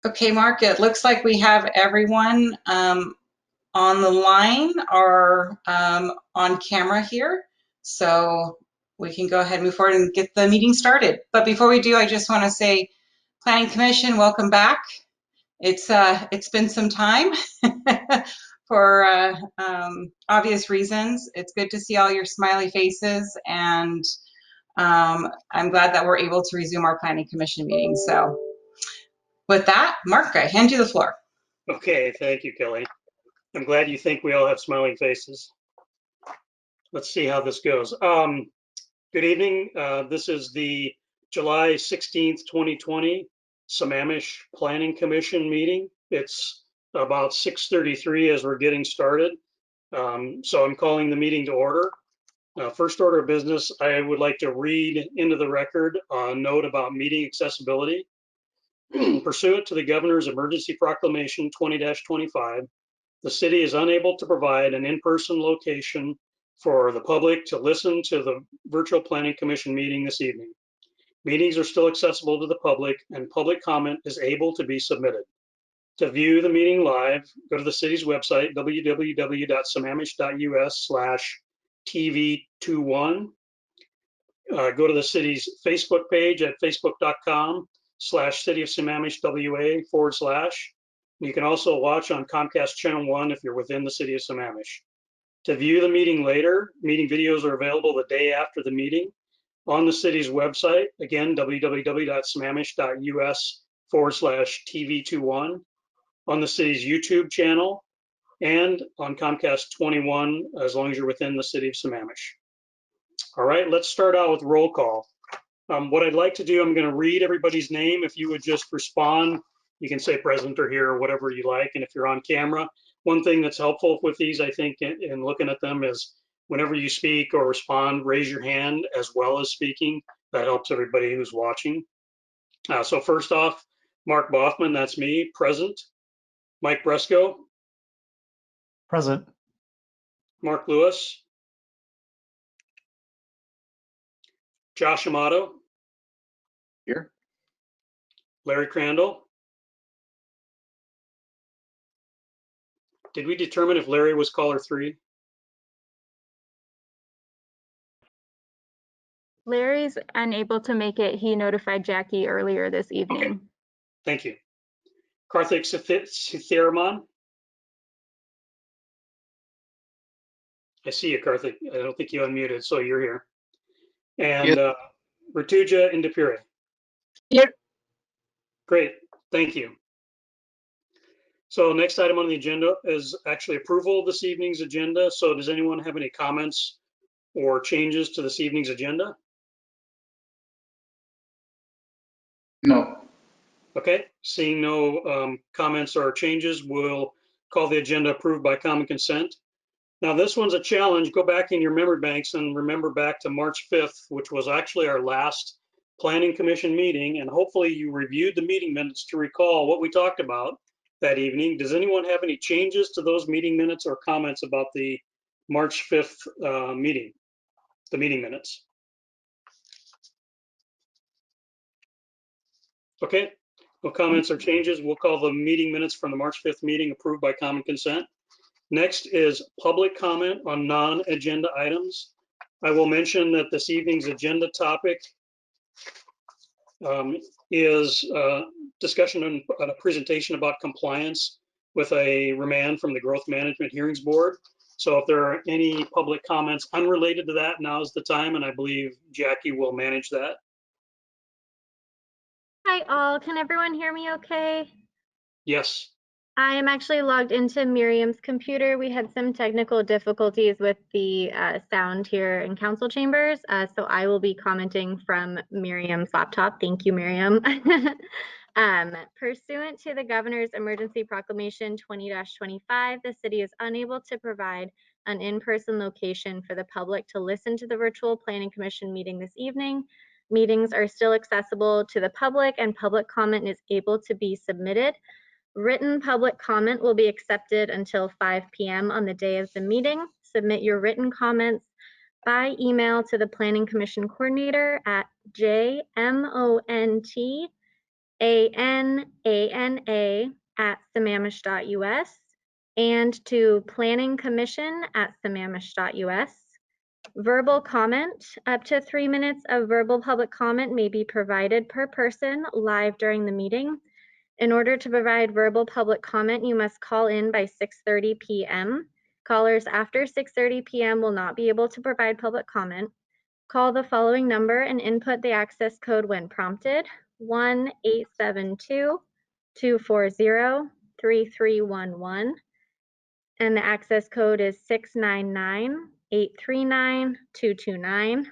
Okay, Mark, it looks like we have everyone on the line or on camera here. So we can go ahead and move forward and get the meeting started. But before we do, I just want to say, Planning Commission, welcome back. It's been some time for obvious reasons. It's good to see all your smiley faces, and I'm glad that we're able to resume our Planning Commission meeting. So with that, Mark, I hand you the floor. Okay, thank you, Kelly. I'm glad you think we all have smiling faces. Let's see how this goes. Good evening. This is the July 16th, 2020 Sammamish Planning Commission meeting. It's about 6:33 as we're getting started. So I'm calling the meeting to order. First order of business, I would like to read into the record a note about meeting accessibility. Pursuant to the Governor's Emergency Proclamation 20-25, the city is unable to provide an in-person location for the public to listen to the virtual Planning Commission meeting this evening. Meetings are still accessible to the public, and public comment is able to be submitted. To view the meeting live, go to the city's website, www.sammamish.us/TV21. Go to the city's Facebook page at facebook.com/City of Sammamish WA/. You can also watch on Comcast Channel 1 if you're within the City of Sammamish. To view the meeting later, meeting videos are available the day after the meeting on the city's website, again, www.sammamish.us/TV21, on the city's YouTube channel, and on Comcast 21, as long as you're within the City of Sammamish. All right, let's start out with roll call. What I'd like to do, I'm going to read everybody's name. If you would just respond, you can say present or here or whatever you like. And if you're on camera, one thing that's helpful with these, I think, in looking at them is whenever you speak or respond, raise your hand as well as speaking. That helps everybody who's watching. So first off, Mark Boffman, that's me, present. Mike Bresco. Present. Mark Lewis. Josh Amato. Here. Larry Crandall. Did we determine if Larry was caller 3? Larry's unable to make it. He notified Jackie earlier this evening. Okay. Thank you. Karthik Sithiraman. I see you, Karthik. I don't think you unmuted, so you're here. And Rituja Indapure. Here. Great, thank you. So next item on the agenda is actually approval of this evening's agenda. So does anyone have any comments or changes to this evening's agenda? No. Okay, seeing no comments or changes, we'll call the agenda approved by common consent. Now this one's a challenge. Go back in your memory banks and remember back to March 5th, which was actually our last Planning Commission meeting, and hopefully you reviewed the meeting minutes to recall what we talked about that evening. Does anyone have any changes to those meeting minutes or comments about the March 5th meeting, the meeting minutes? Okay, no comments or changes. We'll call the meeting minutes from the March 5th meeting approved by common consent. Next is public comment on non-agenda items. I will mention that this evening's agenda topic is discussion on a presentation about compliance with a remand from the Growth Management Hearings Board. So if there are any public comments unrelated to that, now's the time, and I believe Jackie will manage that. Hi all, can everyone hear me okay? Yes. I am actually logged into Miriam's computer. We had some technical difficulties with the sound here in council chambers, so I will be commenting from Miriam's laptop. Thank you, Miriam. Pursuant to the Governor's Emergency Proclamation 20-25, the city is unable to provide an in-person location for the public to listen to the virtual Planning Commission meeting this evening. Meetings are still accessible to the public, and public comment is able to be submitted. Written public comment will be accepted until 5 p.m. on the day of the meeting. Submit your written comments by email to the Planning Commission Coordinator at jmont anana@sammamish.us, and to planningcommission@sammamish.us. Verbal comment. Up to 3 minutes of verbal public comment may be provided per person live during the meeting. In order to provide verbal public comment, you must call in by 6:30 p.m. Callers after 6:30 p.m. will not be able to provide public comment. Call the following number and input the access code when prompted: 1-872-240-3311. And the access code is 699-839-229.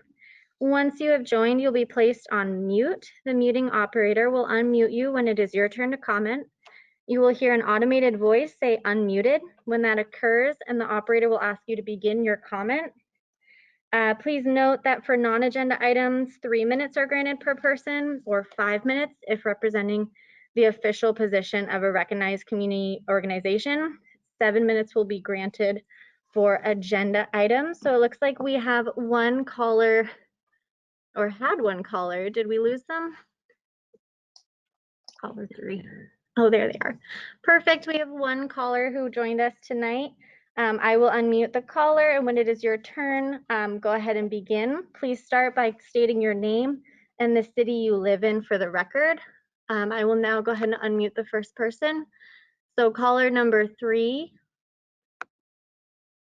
Once you have joined, you'll be placed on mute. The muting operator will unmute you when it is your turn to comment. You will hear an automated voice say unmuted when that occurs, and the operator will ask you to begin your comment. Please note that for non-agenda items, 3 minutes are granted per person, or 5 minutes if representing the official position of a recognized community organization. 7 minutes will be granted for agenda items. So it looks like we have one caller, or had one caller. Did we lose them? Caller 3. Oh, there they are. Perfect. We have one caller who joined us tonight. I will unmute the caller, and when it is your turn, go ahead and begin. Please start by stating your name and the city you live in for the record. I will now go ahead and unmute the first person. So caller number 3,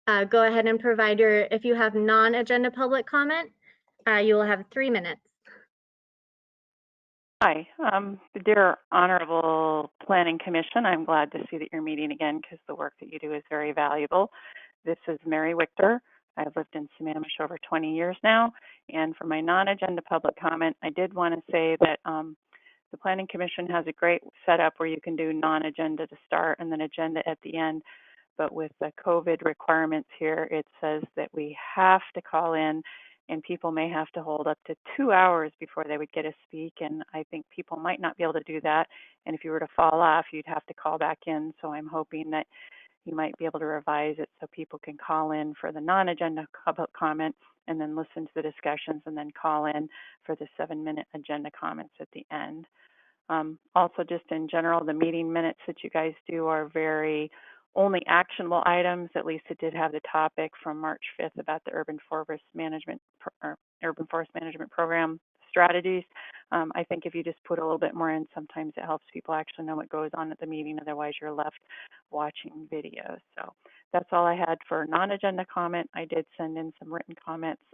go ahead and provide your, if you have non-agenda public comment, you will have 3 minutes. Hi, dear Honorable Planning Commission. I'm glad to see that you're meeting again because the work that you do is very valuable. This is Mary Wichter. I've lived in Sammamish over 20 years now. And for my non-agenda public comment, I did want to say that the Planning Commission has a great setup where you can do non-agenda to start and then agenda at the end. But with the COVID requirements here, it says that we have to call in, and people may have to hold up to 2 hours before they would get to speak. And I think people might not be able to do that. And if you were to fall off, you'd have to call back in. So I'm hoping that you might be able to revise it so people can call in for the non-agenda public comment and then listen to the discussions and then call in for the 7-minute agenda comments at the end. Also, just in general, the meeting minutes that you guys do are very only actionable items. At least it did have the topic from March 5th about the urban forest management program strategies. I think if you just put a little bit more in, sometimes it helps people actually know what goes on at the meeting. Otherwise, you're left watching videos. So that's all I had for non-agenda comment. I did send in some written comments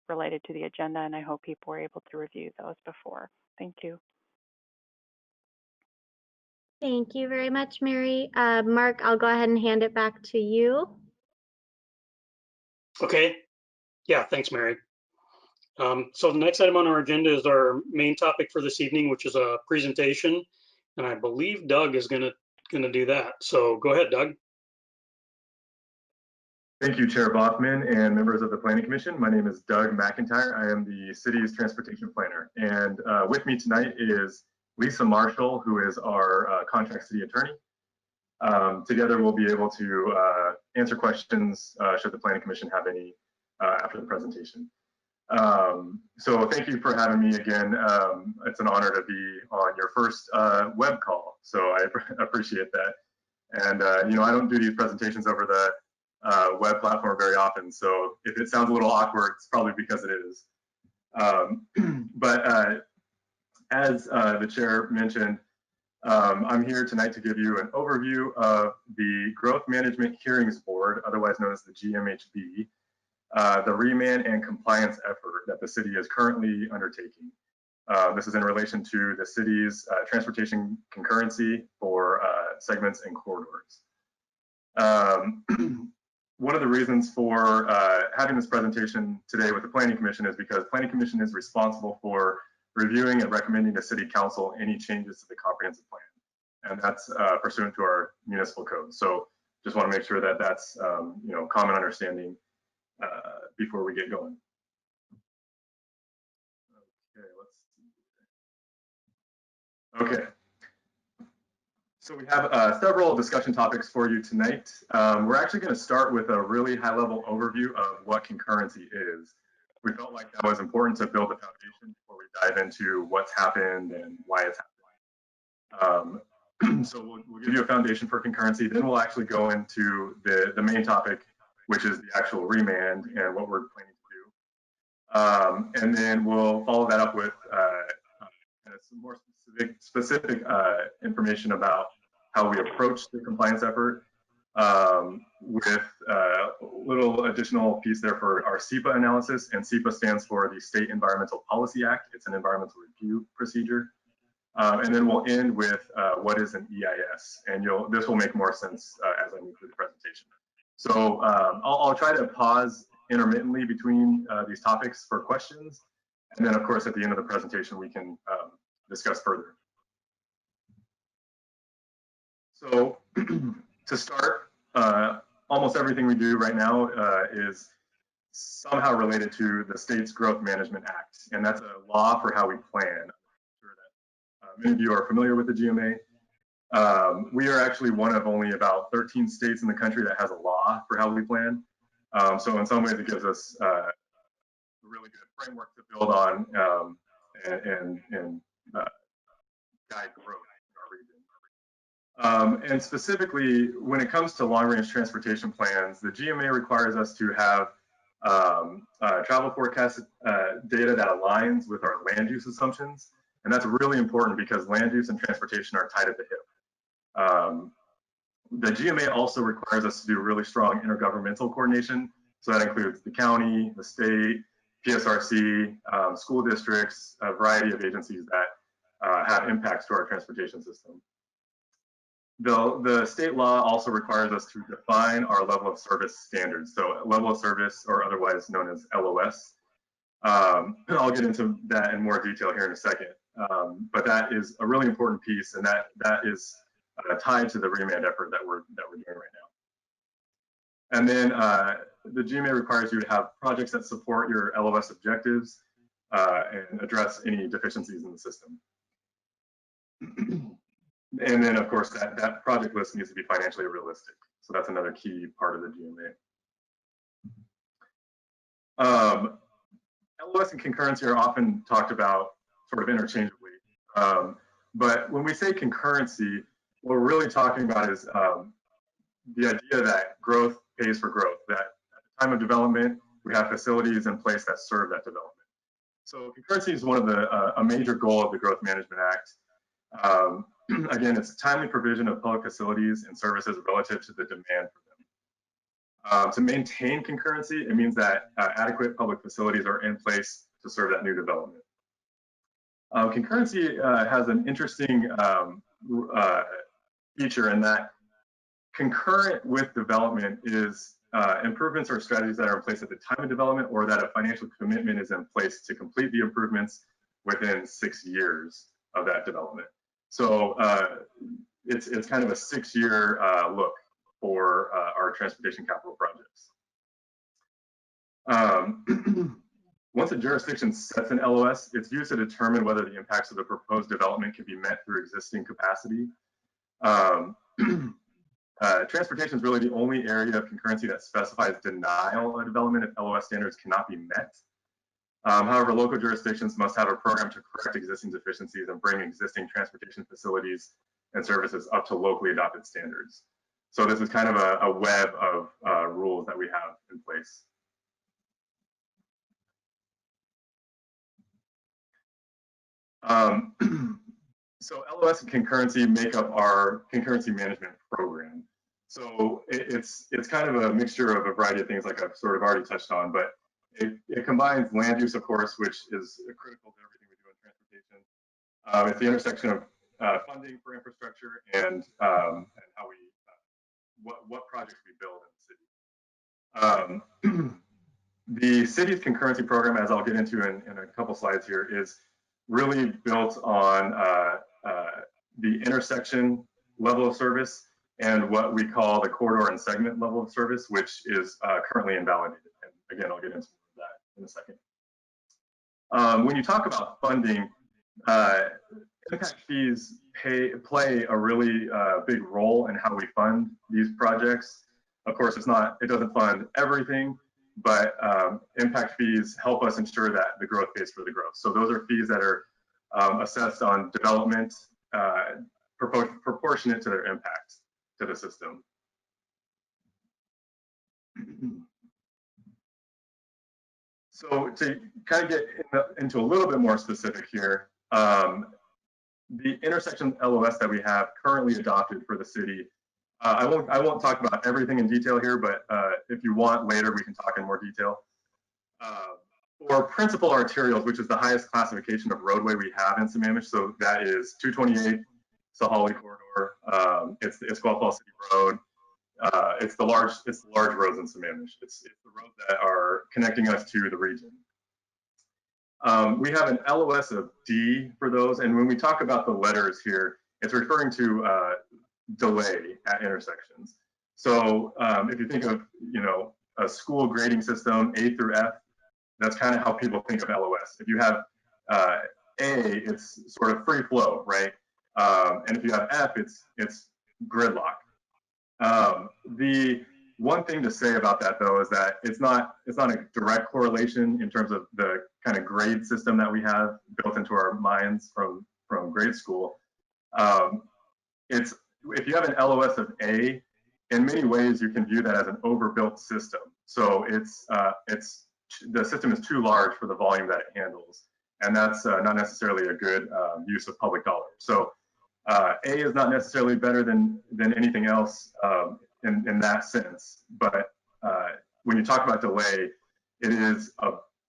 related to the agenda, and I hope people were able to review those before. Thank you. Thank you very much, Mary. Mark, I'll go ahead and hand it back to you. Okay. Yeah, thanks, Mary. So the next item on our agenda is our main topic for this evening, which is a presentation. And I believe Doug is gonna do that. So go ahead, Doug. Thank you, Chair Bachman and members of the Planning Commission. My name is Doug McIntyre. I am the city's transportation planner. And with me tonight is Lisa Marshall, who is our contract city attorney. Together, we'll be able to answer questions should the Planning Commission have any after the presentation. So thank you for having me again. It's an honor to be on your first web call, so I appreciate that. And you know, I don't do these presentations over the web platform very often, so if it sounds a little awkward, it's probably because it is. But as the chair mentioned, I'm here tonight to give you an overview of the Growth Management Hearings Board, otherwise known as the GMHB, the remand and compliance effort that the city is currently undertaking. This is in relation to the city's transportation concurrency for segments and corridors. One of the reasons for having this presentation today with the Planning Commission is because Planning Commission is responsible for reviewing and recommending to City Council any changes to the comprehensive plan. And that's pursuant to our municipal code. So just want to make sure that that's you know, common understanding before we get going. Okay, let's see. Okay. So we have several discussion topics for you tonight. We're actually going to start with a really high-level overview of what concurrency is. We felt like that was important to build a foundation before we dive into what's happened and why it's happening. So we'll give you a foundation for concurrency, then we'll actually go into the main topic, which is the actual remand and what we're planning to do. And then we'll follow that up with some more specific information about how we approach the compliance effort, with a little additional piece there for our SEPA analysis. And SEPA stands for the State Environmental Policy Act. It's an environmental review procedure. And then we'll end with what is an EIS, and this will make more sense as I move through the presentation. So I'll try to pause intermittently between these topics for questions, and then of course at the end of the presentation we can discuss further. So to start, almost everything we do right now is somehow related to the state's Growth Management Act, and that's a law for how we plan. Many of you are familiar with the GMA. We are actually one of only about 13 states in the country that has a law for how we plan. So in some ways it gives us a really good framework to build on and guide growth in our region. And specifically, when it comes to long-range transportation plans, the GMA requires us to have travel forecast data that aligns with our land use assumptions. And that's really important because land use and transportation are tied at the hip. The GMA also requires us to do really strong intergovernmental coordination. So that includes the county, the state, PSRC, school districts, a variety of agencies that have impacts to our transportation system. The state law also requires us to define our level of service standards. So level of service, or otherwise known as LOS. I'll get into that in more detail here in a second. But that is a really important piece, and that is tied to the remand effort that we're doing right now. And then the GMA requires you to have projects that support your LOS objectives and address any deficiencies in the system. And then, of course, that project list needs to be financially realistic. So that's another key part of the GMA. LOS and concurrency are often talked about sort of interchangeably. But when we say concurrency, what we're really talking about is the idea that growth pays for growth, that at the time of development, we have facilities in place that serve that development. So concurrency is one of a major goal of the Growth Management Act. Again, it's a timely provision of public facilities and services relative to the demand for them. To maintain concurrency, it means that adequate public facilities are in place to serve that new development. Concurrency has an interesting feature in that concurrent with development is improvements or strategies that are in place at the time of development, or that a financial commitment is in place to complete the improvements within 6 years of that development. So it's kind of a 6-year look for our transportation capital projects. Once a jurisdiction sets an LOS, it's used to determine whether the impacts of the proposed development can be met through existing capacity. Transportation is really the only area of concurrency that specifies denial of development if LOS standards cannot be met. However, local jurisdictions must have a program to correct existing deficiencies and bring existing transportation facilities and services up to locally adopted standards. So this is kind of a web of rules that we have in place. So LOS and concurrency make up our concurrency management program. So it's kind of a mixture of a variety of things, like I've sort of already touched on, but it combines land use, of course, which is critical to everything we do in transportation. It's the intersection of funding for infrastructure and how we what projects we build in the city. The city's concurrency program, as I'll get into in a couple slides here, is really built on the intersection level of service and what we call the corridor and segment level of service, which is currently invalidated. And again, I'll get into that in a second. When you talk about funding, impact fees play a really big role in how we fund these projects. Of course, it doesn't fund everything, but impact fees help us ensure that the growth pays for the growth. So those are fees that are assessed on development, proportionate to their impact to the system. So to kind of get into a little bit more specific here, the intersection LOS that we have currently adopted for the city, I won't talk about everything in detail here, but if you want later, we can talk in more detail. For principal arterials, which is the highest classification of roadway we have in Sammamish, so that is 228, Sahali Corridor, it's Guelph Falls City Road, it's the large roads in Sammamish. It's the roads that are connecting us to the region. We have an LOS of D for those, and when we talk about the letters here, it's referring to delay at intersections. So if you think of, a school grading system, A through F, that's kind of how people think of LOS. If you have A, it's sort of free flow, right? And if you have F, it's gridlock. The one thing to say about that, though, is that it's not a direct correlation in terms of the kind of grade system that we have built into our minds from grade school. If you have an LOS of A, in many ways you can view that as an overbuilt system. So the system is too large for the volume that it handles, and that's not necessarily a good use of public dollars. So A is not necessarily better than anything else in that sense, but when you talk about delay, it is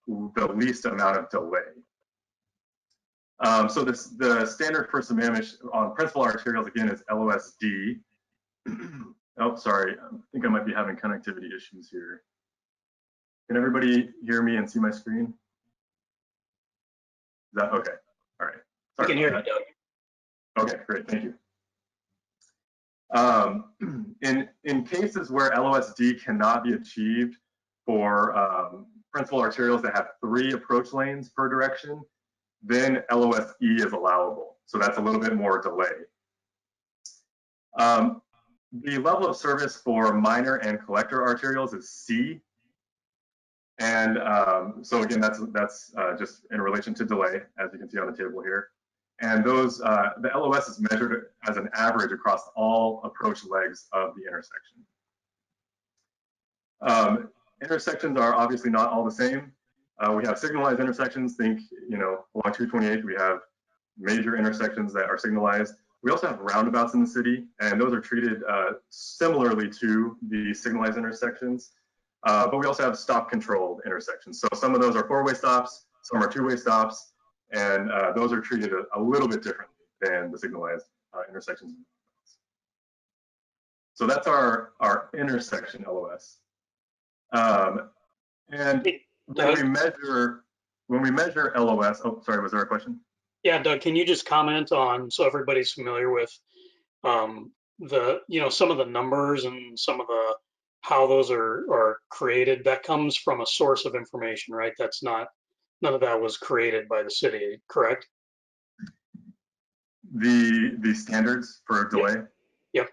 the least amount of delay. So the standard for Sammamish on principal arterials, again, is LOSD. Oh, sorry, I think I might be having connectivity issues here. Can everybody hear me and see my screen? Is that okay? All right. I can hear you, Doug. Okay, great, thank you. In cases where LOSD cannot be achieved for principal arterials that have 3 approach lanes per direction, then LOSE is allowable. So that's a little bit more delay. The level of service for minor and collector arterials is C. And so again, that's just in relation to delay, as you can see on the table here. And those, the LOS is measured as an average across all approach legs of the intersection. Intersections are obviously not all the same. We have signalized intersections. Think, along 228, we have major intersections that are signalized. We also have roundabouts in the city, and those are treated similarly to the signalized intersections. But we also have stop-controlled intersections. So some of those are 4-way stops, some are 2-way stops, and those are treated a little bit differently than the signalized intersections. So that's our intersection LOS. And when we measure LOS, oh, sorry, was there a question? Yeah, Doug, can you just comment on, so everybody's familiar with some of the numbers and some of the how those are created? That comes from a source of information, right? That's not, none of that was created by the city, correct? The standards for delay? Yep.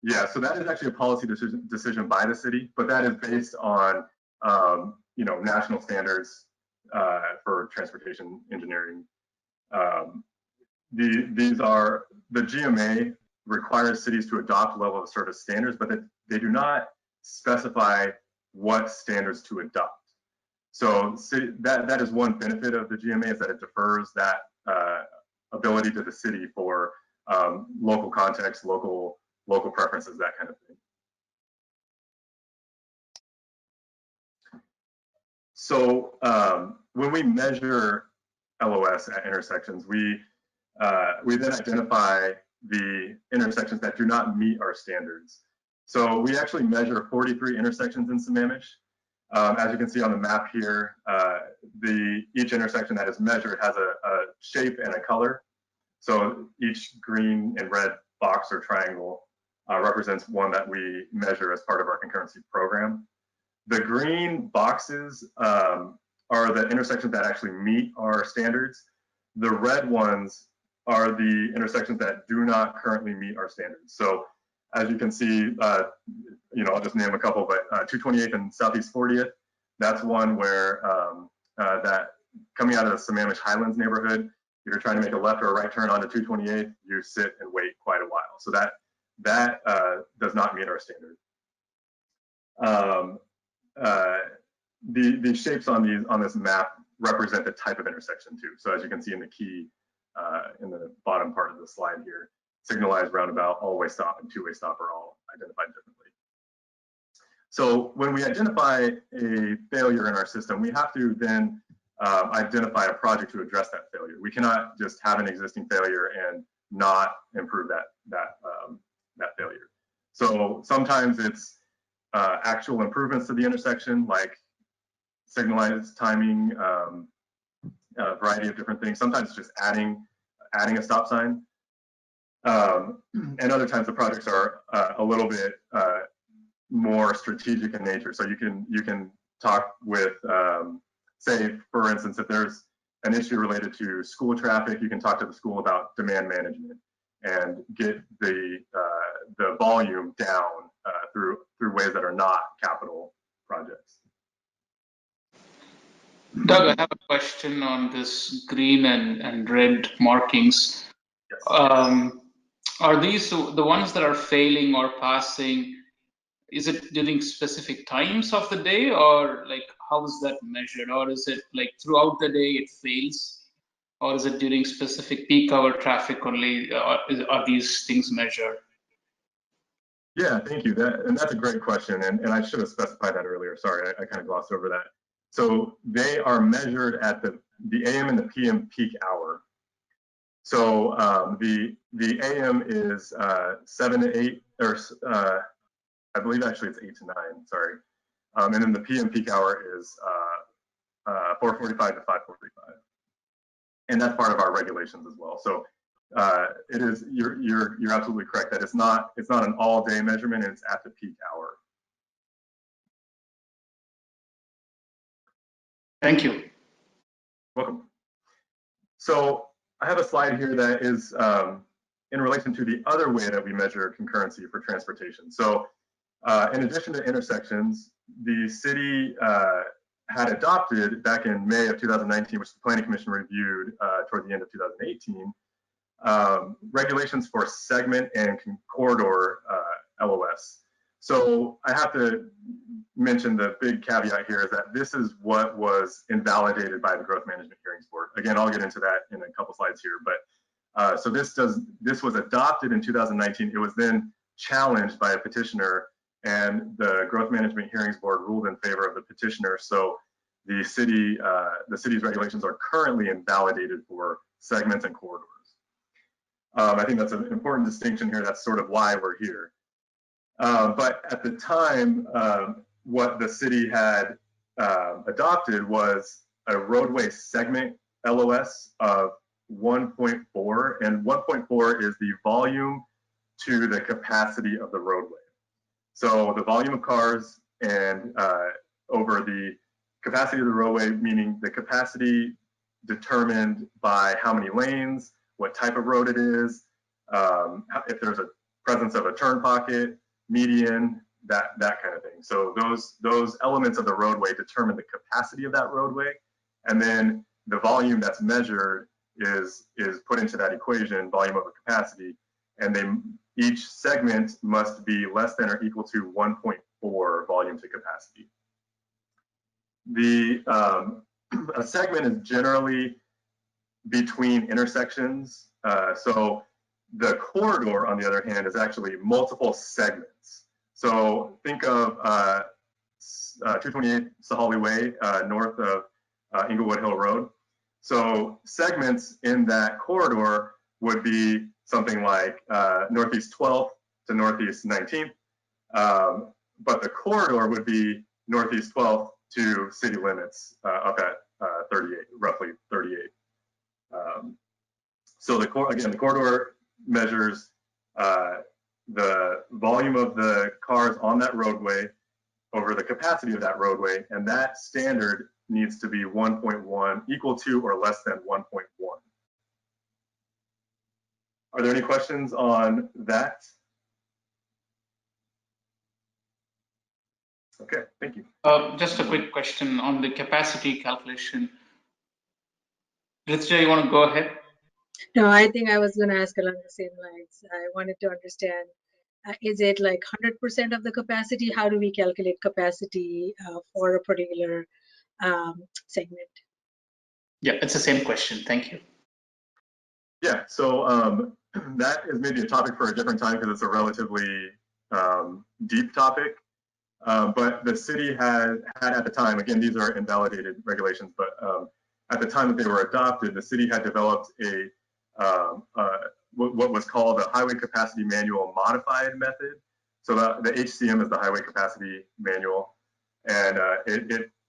Yeah, so that is actually a policy decision by the city, but that is based on national standards for transportation engineering. These are, the GMA requires cities to adopt level of service standards, but they do not specify what standards to adopt. So that is one benefit of the GMA, is that it defers that ability to the city for local context, local preferences, that kind of thing. So when we measure LOS at intersections, we then identify the intersections that do not meet our standards. So we actually measure 43 intersections in Sammamish. As you can see on the map here, each intersection that is measured has a shape and a color. So each green and red box or triangle represents one that we measure as part of our concurrency program. The green boxes are the intersections that actually meet our standards. The red ones are the intersections that do not currently meet our standards. So as you can see, I'll just name a couple, but 228th and Southeast 40th, that's one where that coming out of the Sammamish Highlands neighborhood, you're trying to make a left or a right turn onto 228, you sit and wait quite a while. So that does not meet our standard. The shapes on this map represent the type of intersection too. So as you can see in the key in the bottom part of the slide here, signalized roundabout, all-way stop, and two-way stop are all identified differently. So when we identify a failure in our system, we have to then identify a project to address that failure. We cannot just have an existing failure and not improve that failure. So sometimes it's actual improvements to the intersection, like signalized timing, a variety of different things. Sometimes it's just adding a stop sign. And other times the projects are a little bit more strategic in nature. So you can talk with, say, for instance, if there's an issue related to school traffic, you can talk to the school about demand management and get the volume down through ways that are not capital projects. Doug, I have a question on this green and red markings. Yes. Are these the ones that are failing or passing? Is it during specific times of the day, or like how is that measured? Or is it like throughout the day it fails? Or is it during specific peak hour traffic only? Are these things measured? Yeah, thank you. That's a great question, and I should have specified that earlier. Sorry, I kind of glossed over that. So they are measured at the AM and the PM peak hour. So the AM is 7 to 8, or I believe actually it's 8 to 9. Sorry, and then the PM peak hour is 4:45 to 5:45, and that's part of our regulations as well. So it is. You're absolutely correct that it's not an all-day measurement. It's at the peak hour. Thank you. Welcome. So I have a slide here that is in relation to the other way that we measure concurrency for transportation. So in addition to intersections, the city had adopted back in May of 2019, which the Planning Commission reviewed toward the end of 2018, regulations for segment and corridor LOS. So I have to mention the big caveat here is that this is what was invalidated by the Growth Management Hearings Board. Again, I'll get into that in a couple slides here, but so this was adopted in 2019. It was then challenged by a petitioner, and the Growth Management Hearings Board ruled in favor of the petitioner. So the city's regulations are currently invalidated for segments and corridors. I think that's an important distinction here. That's sort of why we're here. But at the time, what the city had adopted was a roadway segment LOS of 1.4, and 1.4 is the volume to the capacity of the roadway. So the volume of cars and over the capacity of the roadway, meaning the capacity determined by how many lanes, what type of road it is, if there's a presence of a turn pocket, median, that kind of thing. So those elements of the roadway determine the capacity of that roadway, and then the volume that's measured is put into that equation, volume over capacity, and each segment must be less than or equal to 1.4 volume to capacity. A segment is generally between intersections. So the corridor, on the other hand, is actually multiple segments. So think of 228 Sahali Way, north of Inglewood Hill Road. So segments in that corridor would be something like Northeast 12th to Northeast 19th. But the corridor would be Northeast 12th to city limits up at 38, roughly 38. So the corridor measures the volume of the cars on that roadway over the capacity of that roadway, and that standard needs to be 1.1, equal to or less than 1.1. Are there any questions on that? Okay, thank you. Just a quick question on the capacity calculation. Ritzja, you want to go ahead? No, I think I was going to ask along the same lines. I wanted to understand, is it like 100% of the capacity? How do we calculate capacity for a particular segment? Yeah, it's the same question. Thank you. Yeah, so that is maybe a topic for a different time because it's a relatively deep topic. But the city had at the time, again, these are invalidated regulations, but at the time that they were adopted, the city had developed what was called a highway capacity manual modified method. So the HCM is the highway capacity manual, and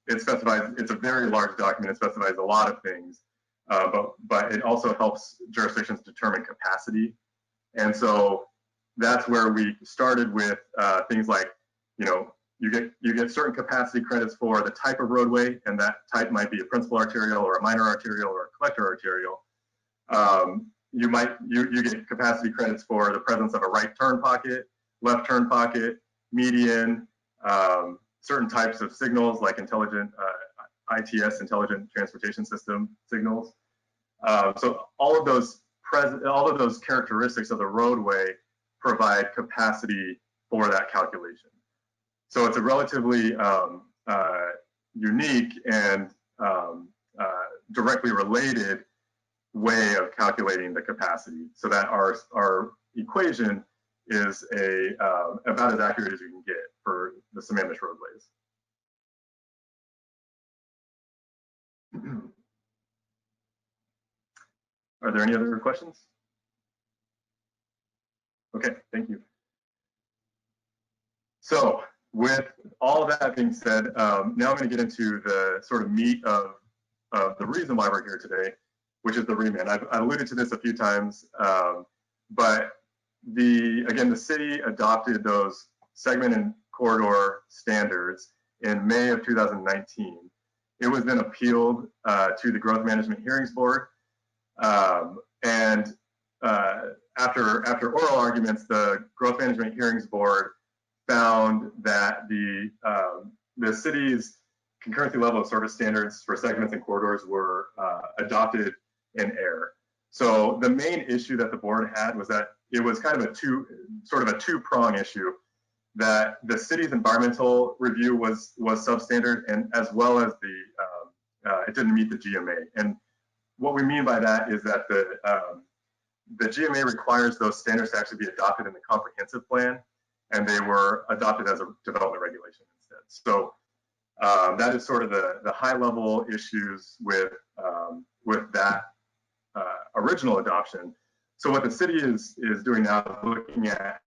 it specifies, it's a very large document, it specifies a lot of things, but it also helps jurisdictions determine capacity. And so that's where we started with things like, you get certain capacity credits for the type of roadway, and that type might be a principal arterial or a minor arterial or a collector arterial. You get capacity credits for the presence of a right turn pocket, left turn pocket, median, certain types of signals like intelligent ITS, intelligent transportation system signals. So all of those characteristics of the roadway provide capacity for that calculation. So it's a relatively unique and directly related way of calculating the capacity, so that our equation is about as accurate as you can get for the Sammamish roadways. Are there any other questions? Okay, thank you. So with all of that being said, now I'm going to get into the sort of meat of the reason why we're here today, which is the remand. I've alluded to this a few times, but again, the city adopted those segment and corridor standards in May of 2019. It was then appealed to the Growth Management Hearings Board, and after oral arguments, the Growth Management Hearings Board found that the city's concurrency level of service standards for segments and corridors were adopted in error. So the main issue that the board had was that it was kind of a two-prong issue, that the city's environmental review was substandard, and as well as it didn't meet the GMA. And what we mean by that is that the GMA requires those standards to actually be adopted in the comprehensive plan, and they were adopted as a development regulation instead. So that is sort of the high-level issues with that original adoption. So what the city is doing now is looking at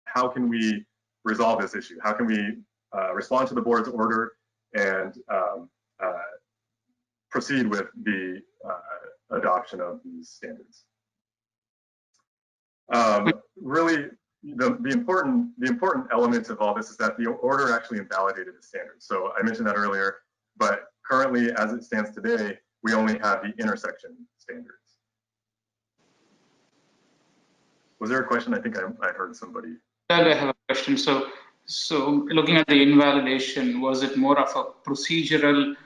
how can we resolve this issue? How can we respond to the board's order and proceed with the adoption of these standards? Really, the important element of all this is that the order actually invalidated the standards. So I mentioned that earlier, but currently, as it stands today, we only have the intersection standards. Was there a question? I think I heard somebody. Doug, I have a question. So looking at the invalidation, was it more of a procedural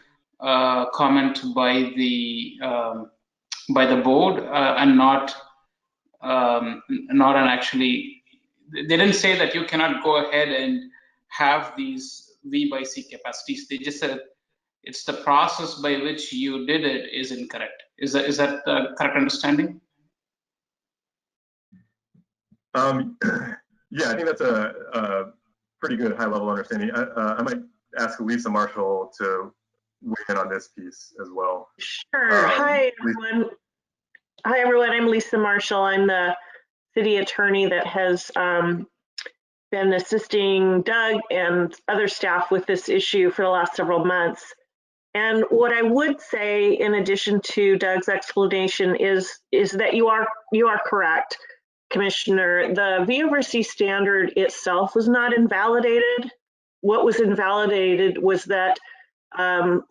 comment by the board and not an actually? They didn't say that you cannot go ahead and have these V by C capacities. They just said it's the process by which you did it is incorrect. Is that the correct understanding? Yeah, I think that's a pretty good high-level understanding. I might ask Lisa Marshall to weigh in on this piece as well. Sure. Hi, everyone. Hi, everyone. I'm Lisa Marshall. I'm the city attorney that has been assisting Doug and other staff with this issue for the last several months. And what I would say, in addition to Doug's explanation, is that you are correct, Commissioner. The V over C standard itself was not invalidated. What was invalidated was that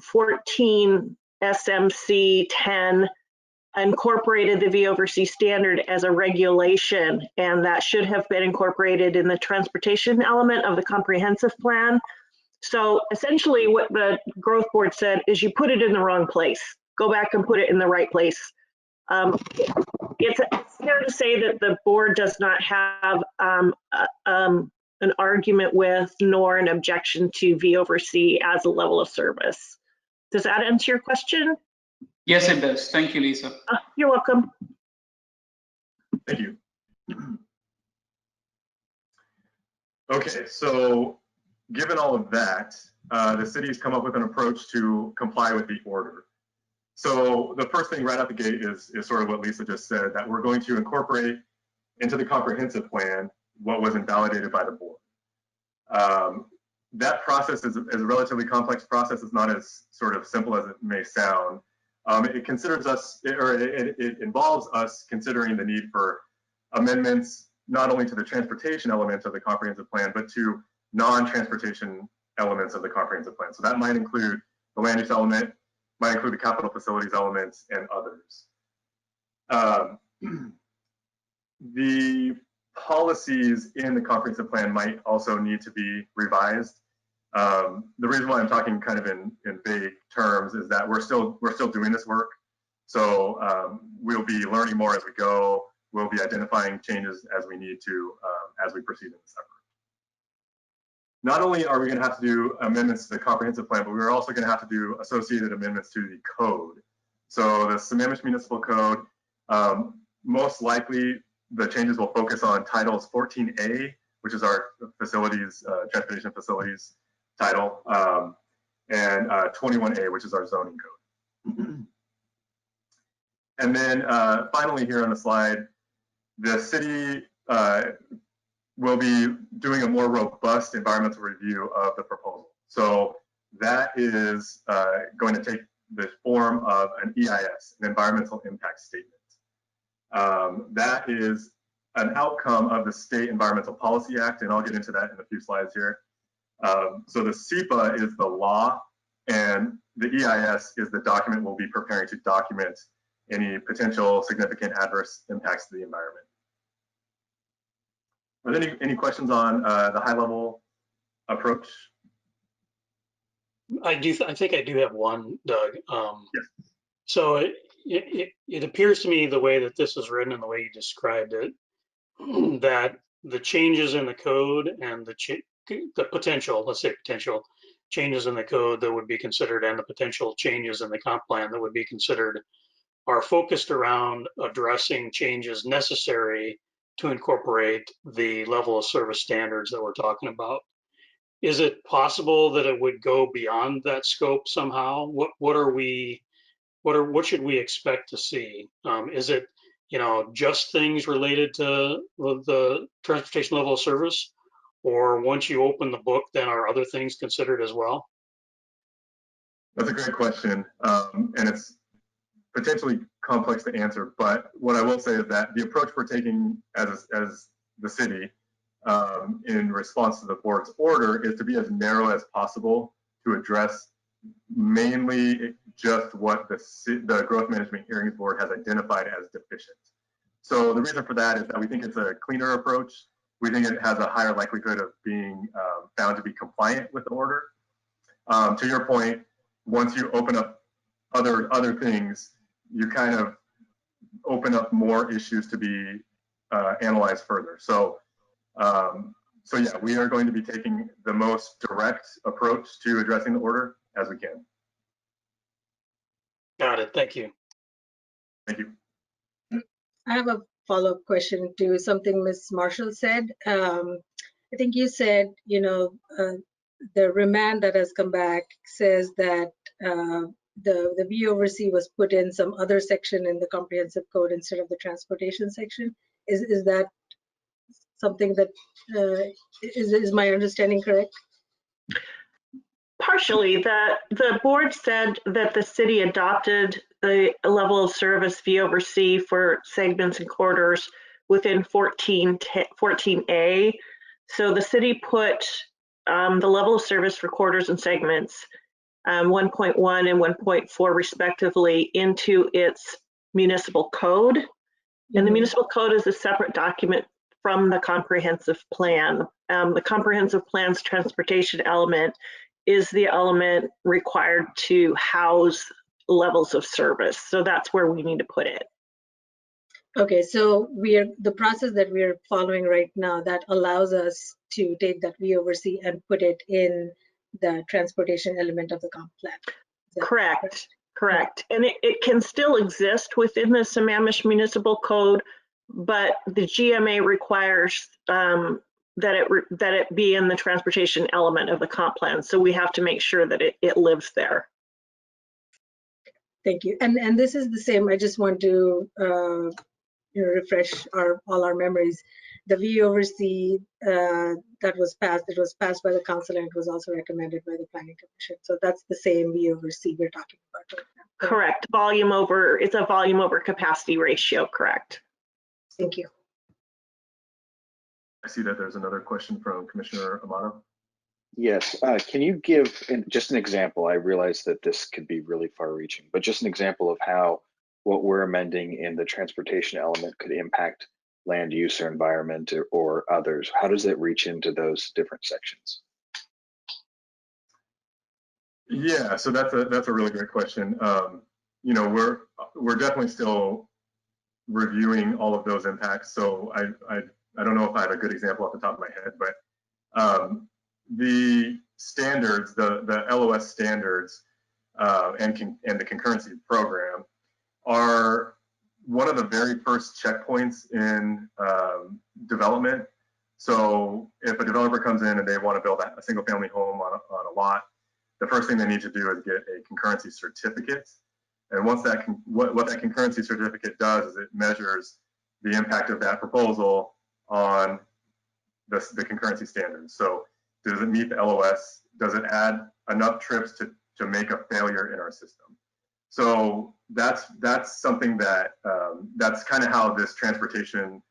14 SMC 10 incorporated the V over C standard as a regulation, and that should have been incorporated in the transportation element of the comprehensive plan. So essentially what the growth board said is you put it in the wrong place. Go back and put it in the right place. It's fair to say that the board does not have an argument with nor an objection to V over C as a level of service. Does that answer your question? Yes, it does. Thank you, Lisa. You're welcome. Thank you. Okay, so given all of that, the city's come up with an approach to comply with the order. So the first thing right out the gate is sort of what Lisa just said, that we're going to incorporate into the comprehensive plan what was invalidated by the board. That process is a relatively complex process. It's not as sort of simple as it may sound. It considers us, or it involves us considering the need for amendments, not only to the transportation element of the comprehensive plan, but to non-transportation elements of the comprehensive plan. So that might include the land use element, might include the capital facilities elements, and others. The policies in the comprehensive plan might also need to be revised. The reason why I'm talking kind of in vague terms is that we're still doing this work. So we'll be learning more as we go. We'll be identifying changes as we need to as we proceed in this effort. Not only are we going to have to do amendments to the comprehensive plan, but we're also going to have to do associated amendments to the code. So the Sammamish Municipal Code, most likely the changes will focus on titles 14A, which is our facilities, transportation facilities title, and 21A, which is our zoning code. And then finally here on the slide, the city will be doing a more robust environmental review of the proposal. So that is going to take the form of an EIS, an environmental impact statement. That is an outcome of the State Environmental Policy Act, and I'll get into that in a few slides here. So the SEPA is the law, and the EIS is the document we'll be preparing to document any potential significant adverse impacts to the environment. Are there any questions on the high-level approach? I think I do have one, Doug. Yes. So it appears to me the way that this is written and the way you described it, that the changes in the code and the potential, let's say potential changes in the code that would be considered and the potential changes in the comp plan that would be considered are focused around addressing changes necessary to incorporate the level of service standards that we're talking about. Is it possible that it would go beyond that scope somehow? What should we expect to see? Is it, just things related to the transportation level of service, or once you open the book, then are other things considered as well? That's a great question, and it's potentially complex to answer, but what I will say is that the approach we're taking as the city in response to the board's order is to be as narrow as possible to address mainly just what the Growth Management Hearings Board has identified as deficient. So the reason for that is that we think it's a cleaner approach. We think it has a higher likelihood of being found to be compliant with the order. To your point, once you open up other things, you kind of open up more issues to be analyzed further. So yeah, we are going to be taking the most direct approach to addressing the order as we can. Got it. Thank you. Thank you. I have a follow-up question to something Ms. Marshall said. I think you said, the remand that has come back says that the V over C was put in some other section in the comprehensive code instead of the transportation section. Is that something that is my understanding correct? Partially. The board said that the city adopted the level of service V over C for segments and corridors within 14A. So the city put the level of service for corridors and segments 1.1 and 1.4 respectively into its municipal code. And the municipal code is a separate document from the comprehensive plan. The comprehensive plan's transportation element is the element required to house levels of service. So that's where we need to put it. Okay, so the process that we're following right now that allows us to take that we oversee and put it in the transportation element of the comp plan. Correct, correct. And it can still exist within the Sammamish Municipal Code, but the GMA requires that it be in the transportation element of the comp plan. So we have to make sure that it lives there. Thank you. And this is the same. I just want to refresh all our memories. The we oversee that was passed. It was passed by the council and it was also recommended by the planning commission. So that's the same we oversee we're talking about right now. Correct. It's a volume over capacity ratio. Correct. Thank you. I see that there's another question from Commissioner Amato. Yes, can you give just an example? I realize that this could be really far-reaching, but just an example of how what we're amending in the transportation element could impact land use or environment or others. How does it reach into those different sections? Yeah, so that's a really great question. You know, we're definitely still reviewing all of those impacts. So I don't know if I have a good example off the top of my head, but the standards, the LOS standards and the concurrency program are one of the very first checkpoints in development. So if a developer comes in and they want to build a single family home on a lot, the first thing they need to do is get a concurrency certificate. And once that, what that concurrency certificate does is it measures the impact of that proposal on the concurrency standards. So does it meet the LOS? Does it add enough trips to make a failure in our system? So that's something that that's kind of how this transportation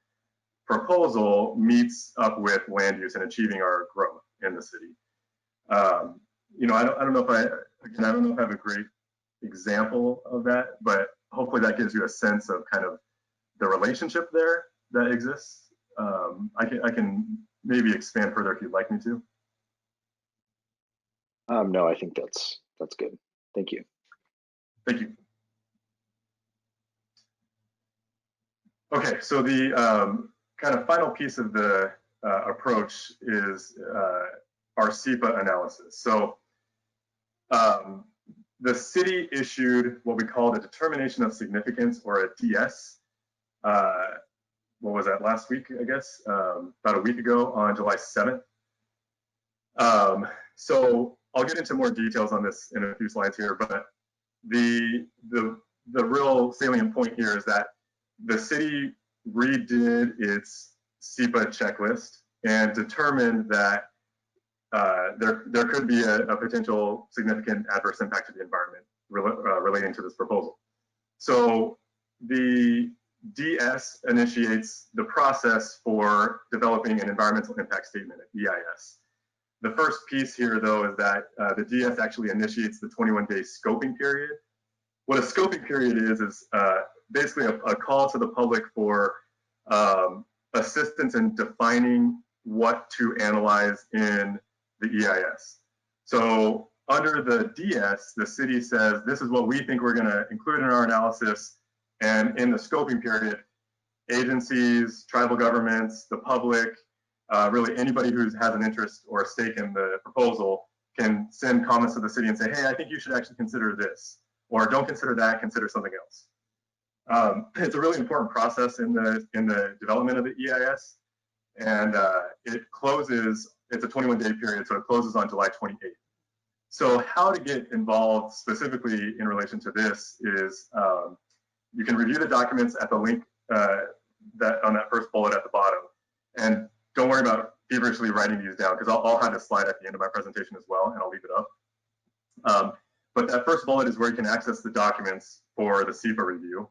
proposal meets up with land use and achieving our growth in the city. You know, I don't know if I don't know if I have a great example of that, but hopefully that gives you a sense of kind of the relationship there that exists. I can maybe expand further if you'd like me to. No, I think that's good. Thank you. Thank you. Okay, so the kind of final piece of the approach is our SEPA analysis. So the city issued what we call the Determination of Significance, or a DS. What was that, last week, I guess? About a week ago on July 7th. So I'll get into more details on this in a few slides here, but the real salient point here is that the city redid its SEPA checklist and determined that there could be a potential significant adverse impact to the environment relating to this proposal. So the DS initiates the process for developing an environmental impact statement, an EIS. The first piece here, though, is that the DS actually initiates the 21-day scoping period. What a scoping period is basically a call to the public for assistance in defining what to analyze in the EIS. So under the DS, the city says, this is what we think we're going to include in our analysis. And in the scoping period, agencies, tribal governments, the public, really anybody who has an interest or a stake in the proposal can send comments to the city and say, hey, I think you should actually consider this, or don't consider that, consider something else. It's a really important process in the development of the EIS, and it closes, it's a 21-day period, so it closes on July 28th. So how to get involved specifically in relation to this is you can review the documents at the link that on that first bullet at the bottom, and don't worry about feverishly writing these down, because I'll have a slide at the end of my presentation as well, and I'll leave it up. But that first bullet is where you can access the documents for the SEPA review.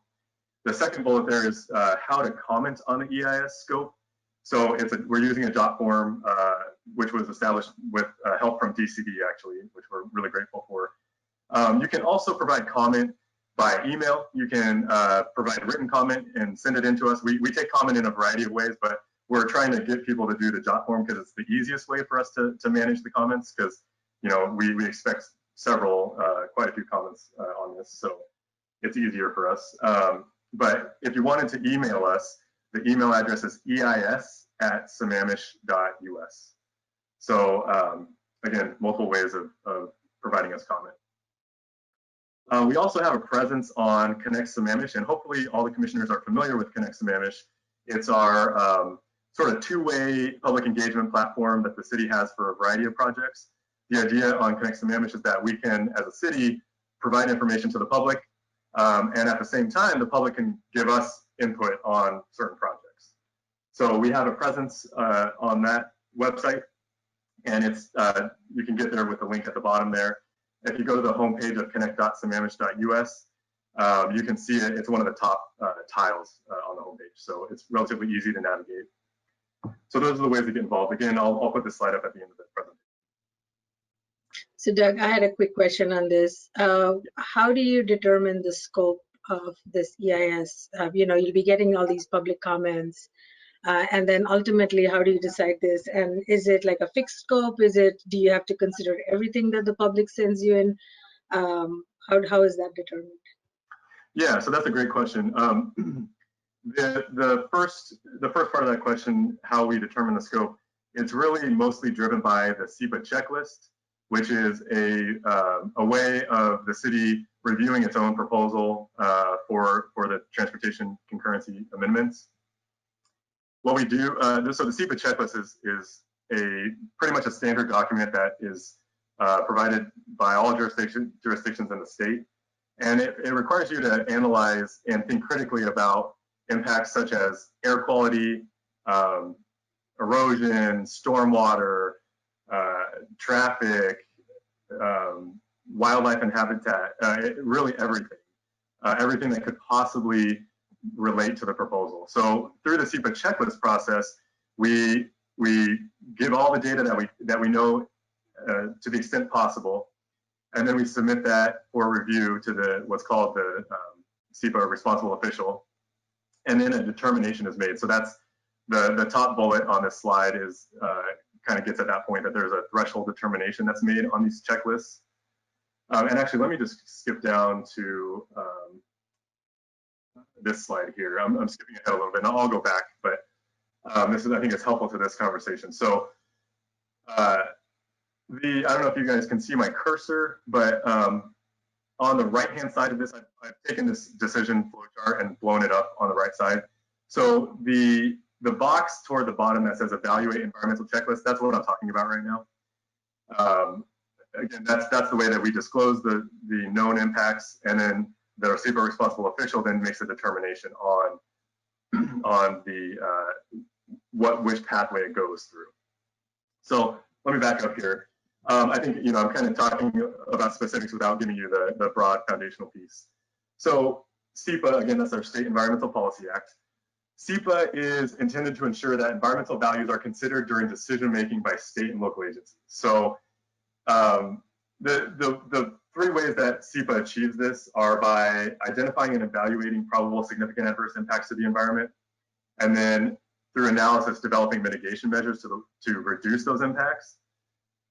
The second bullet there is how to comment on the EIS scope. So we're using a jot form, which was established with help from DCD, actually, which we're really grateful for. You can also provide comment by email. You can provide written comment and send it in to us. We take comment in a variety of ways, but we're trying to get people to do the jot form because it's the easiest way for us to manage the comments, because we expect quite a few comments on this, so it's easier for us. But if you wanted to email us, the email address is eis@sammamish.us. So again, multiple ways of providing us comment. We also have a presence on Connect Sammamish, and hopefully all the commissioners are familiar with Connect Sammamish. It's our sort of two-way public engagement platform that the city has for a variety of projects. The idea on Connect Sammamish is that we can, as a city, provide information to the public, and at the same time, the public can give us input on certain projects. So we have a presence on that website, and it's you can get there with the link at the bottom there. If you go to the homepage of connect.sammamish.us, you can see it. It's one of the top tiles on the homepage, so it's relatively easy to navigate. So those are the ways to get involved. Again, I'll put this slide up at the end of the presentation. So Doug, I had a quick question on this. How do you determine the scope of this EIS? You'll be getting all these public comments, and then ultimately, how do you decide this? And is it like a fixed scope? Do you have to consider everything that the public sends you in? How is that determined? Yeah, so that's a great question. The first part of that question, how we determine the scope, it's really mostly driven by the SEPA checklist, which is a way of the city reviewing its own proposal for the transportation concurrency amendments. What we do, so the SEPA checklist is pretty much a standard document that is provided by all jurisdictions in the state. And it requires you to analyze and think critically about impacts such as air quality, erosion, stormwater, traffic, wildlife and habitat, really everything. Everything that could possibly relate to the proposal. So through the SEPA checklist process, we give all the data that we know to the extent possible, and then we submit that for review to what's called the SEPA responsible official, and then a determination is made. So that's the top bullet on this slide is kind of gets at that point that there's a threshold determination that's made on these checklists. And actually, let me just skip down to this slide here. I'm skipping ahead a little bit, and I'll go back, but this is, I think it's helpful to this conversation. So I don't know if you guys can see my cursor, but on the right-hand side of this, I've taken this decision flowchart and blown it up on the right side. So the box toward the bottom that says evaluate environmental checklist, that's what I'm talking about right now. Again, that's the way that we disclose the known impacts, and then the SEPA responsible official then makes a determination on which pathway it goes through. So let me back up here. I think I'm kind of talking about specifics without giving you the broad foundational piece. So SEPA, again, that's our State Environmental Policy Act. SEPA is intended to ensure that environmental values are considered during decision making by state and local agencies. So the three ways that SEPA achieves this are by identifying and evaluating probable significant adverse impacts to the environment, and then through analysis, developing mitigation measures to reduce those impacts.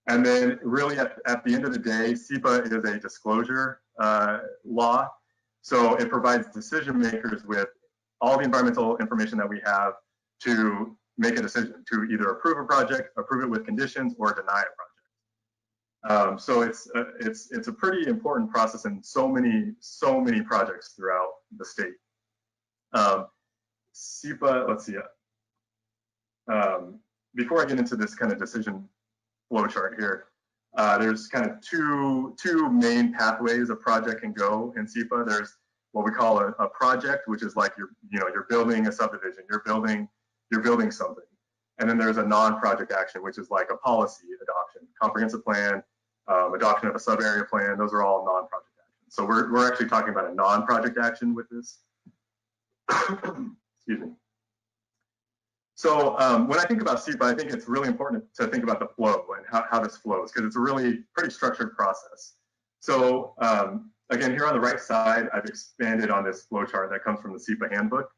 And then really at the end of the day, SEPA is a disclosure law. So it provides decision makers with all the environmental information that we have to make a decision to either approve a project, approve it with conditions, or deny a project. So it's a pretty important process in so many projects throughout the state. SEPA, let's see. Before I get into this kind of decision flow chart here, there's kind of two main pathways a project can go in SEPA. There's what we call a project, which is like you're building a subdivision, you're building something. And then there's a non-project action, which is like a policy adoption, comprehensive plan, adoption of a sub-area plan. Those are all non-project actions. So we're actually talking about a non-project action with this. Excuse me. So when I think about SEPA, I think it's really important to think about the flow and how this flows, because it's a really pretty structured process. So again, here on the right side, I've expanded on this flow chart that comes from the SEPA handbook.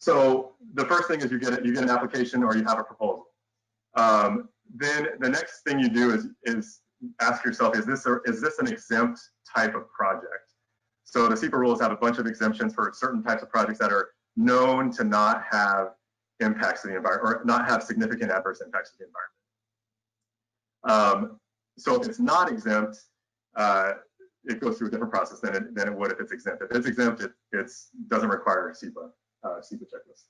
So the first thing is you get an application or you have a proposal. Then the next thing you do is ask yourself, is this an exempt type of project? So the SEPA rules have a bunch of exemptions for certain types of projects that are known to not have impacts to the environment or not have significant adverse impacts to the environment. So if it's not exempt, it goes through a different process than it would if it's exempt. If it's exempt, it doesn't require a SEPA checklist.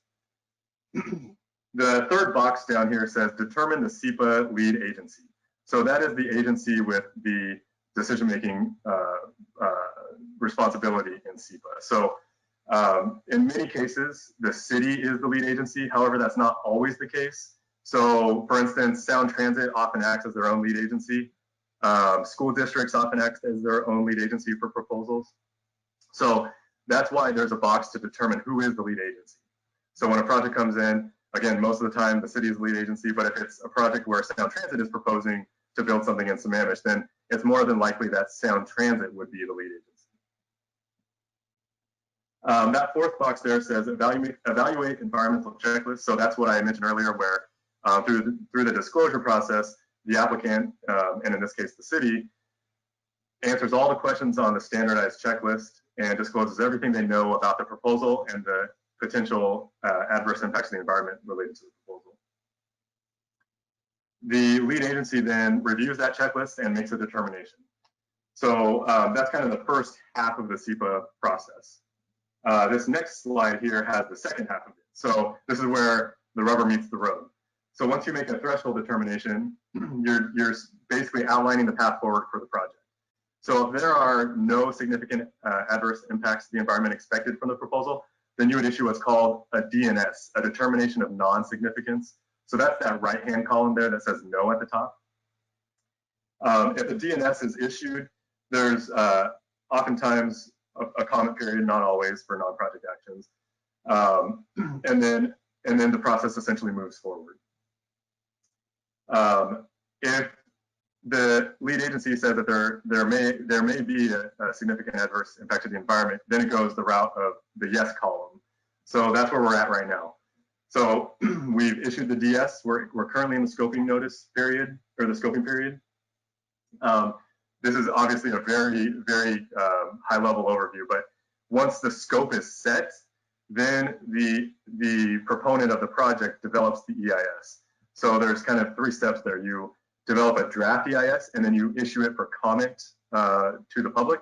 The third box down here says determine the SEPA lead agency. So that is the agency with the decision-making responsibility in SEPA. So in many cases, the city is the lead agency. However, that's not always the case. So for instance, Sound Transit often acts as their own lead agency. School districts often act as their own lead agency for proposals. So that's why there's a box to determine who is the lead agency. So when a project comes in, again, most of the time the city is the lead agency, but if it's a project where Sound Transit is proposing to build something in Sammamish, then it's more than likely that Sound Transit would be the lead agency. That fourth box there says evaluate environmental checklists. So that's what I mentioned earlier, where through the disclosure process, the applicant, and in this case the city, answers all the questions on the standardized checklist and discloses everything they know about the proposal and the potential adverse impacts to the environment related to the proposal. The lead agency then reviews that checklist and makes a determination. So that's kind of the first half of the SEPA process. This next slide here has the second half of it. So this is where the rubber meets the road. So once you make a threshold determination, you're basically outlining the path forward for the project. So if there are no significant adverse impacts to the environment expected from the proposal, then you would issue what's called a DNS, a determination of non-significance. So that's that right-hand column there that says no at the top. If the DNS is issued, there's oftentimes a comment period, not always, for non-project actions, and then the process essentially moves forward. If the lead agency says that there may be a significant adverse impact to the environment, then it goes the route of the yes column. So that's where we're at right now. So we've issued the DS. We're currently in the scoping notice period, or the scoping period. This is obviously a very, very high-level overview, but once the scope is set, then the proponent of the project develops the EIS. So there's kind of 3 steps there. You develop a draft EIS, and then you issue it for comment to the public.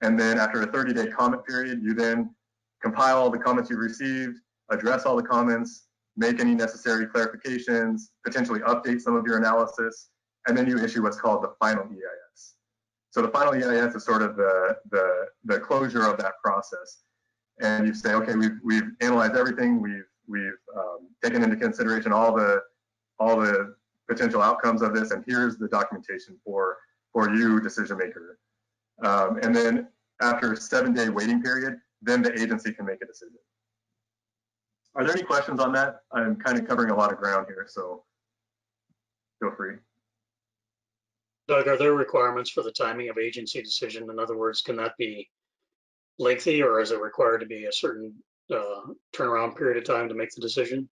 And then after a 30-day comment period, you then compile all the comments you've received, address all the comments, make any necessary clarifications, potentially update some of your analysis, and then you issue what's called the final EIS. So the final EIS is sort of the closure of that process. And you say, okay, we've analyzed everything, we've taken into consideration all the potential outcomes of this, and here's the documentation for you, decision maker. And then after a 7-day waiting period, then the agency can make a decision. Are there any questions on that? I'm kind of covering a lot of ground here, so feel free. Doug, are there requirements for the timing of agency decision? In other words, can that be lengthy, or is it required to be a certain turnaround period of time to make the decision?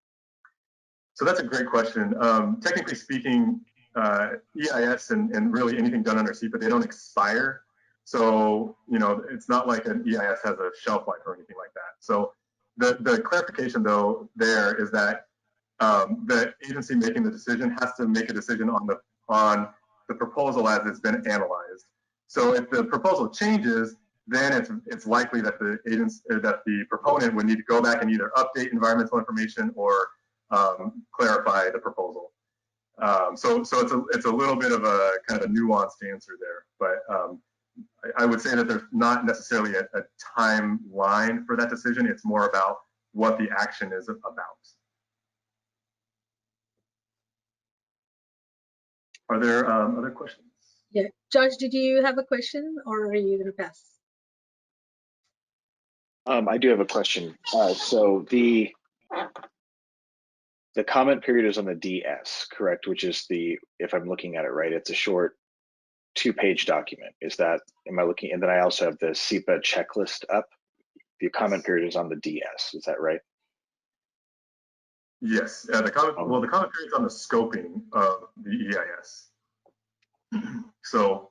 So that's a great question. Technically speaking, EIS and really anything done under SEPA, they don't expire. So, you know, it's not like an EIS has a shelf life or anything like that. So the clarification though there is that the agency making the decision has to make a decision on the proposal as it's been analyzed. So if the proposal changes, then it's likely that the proponent would need to go back and either update environmental information or clarify the proposal. So it's a little bit of a kind of a nuanced answer there, but I would say that there's not necessarily a timeline for that decision. It's more about what the action is about. Are there other questions? Yeah, Josh, did you have a question, or are you going to pass? I do have a question. So the comment period is on the DS, correct? Which is if I'm looking at it right, it's a short 2-page document. Am I looking? And then I also have the SEPA checklist up. The comment period is on the DS. Is that right? Yes. The comment period is on the scoping of the EIS. So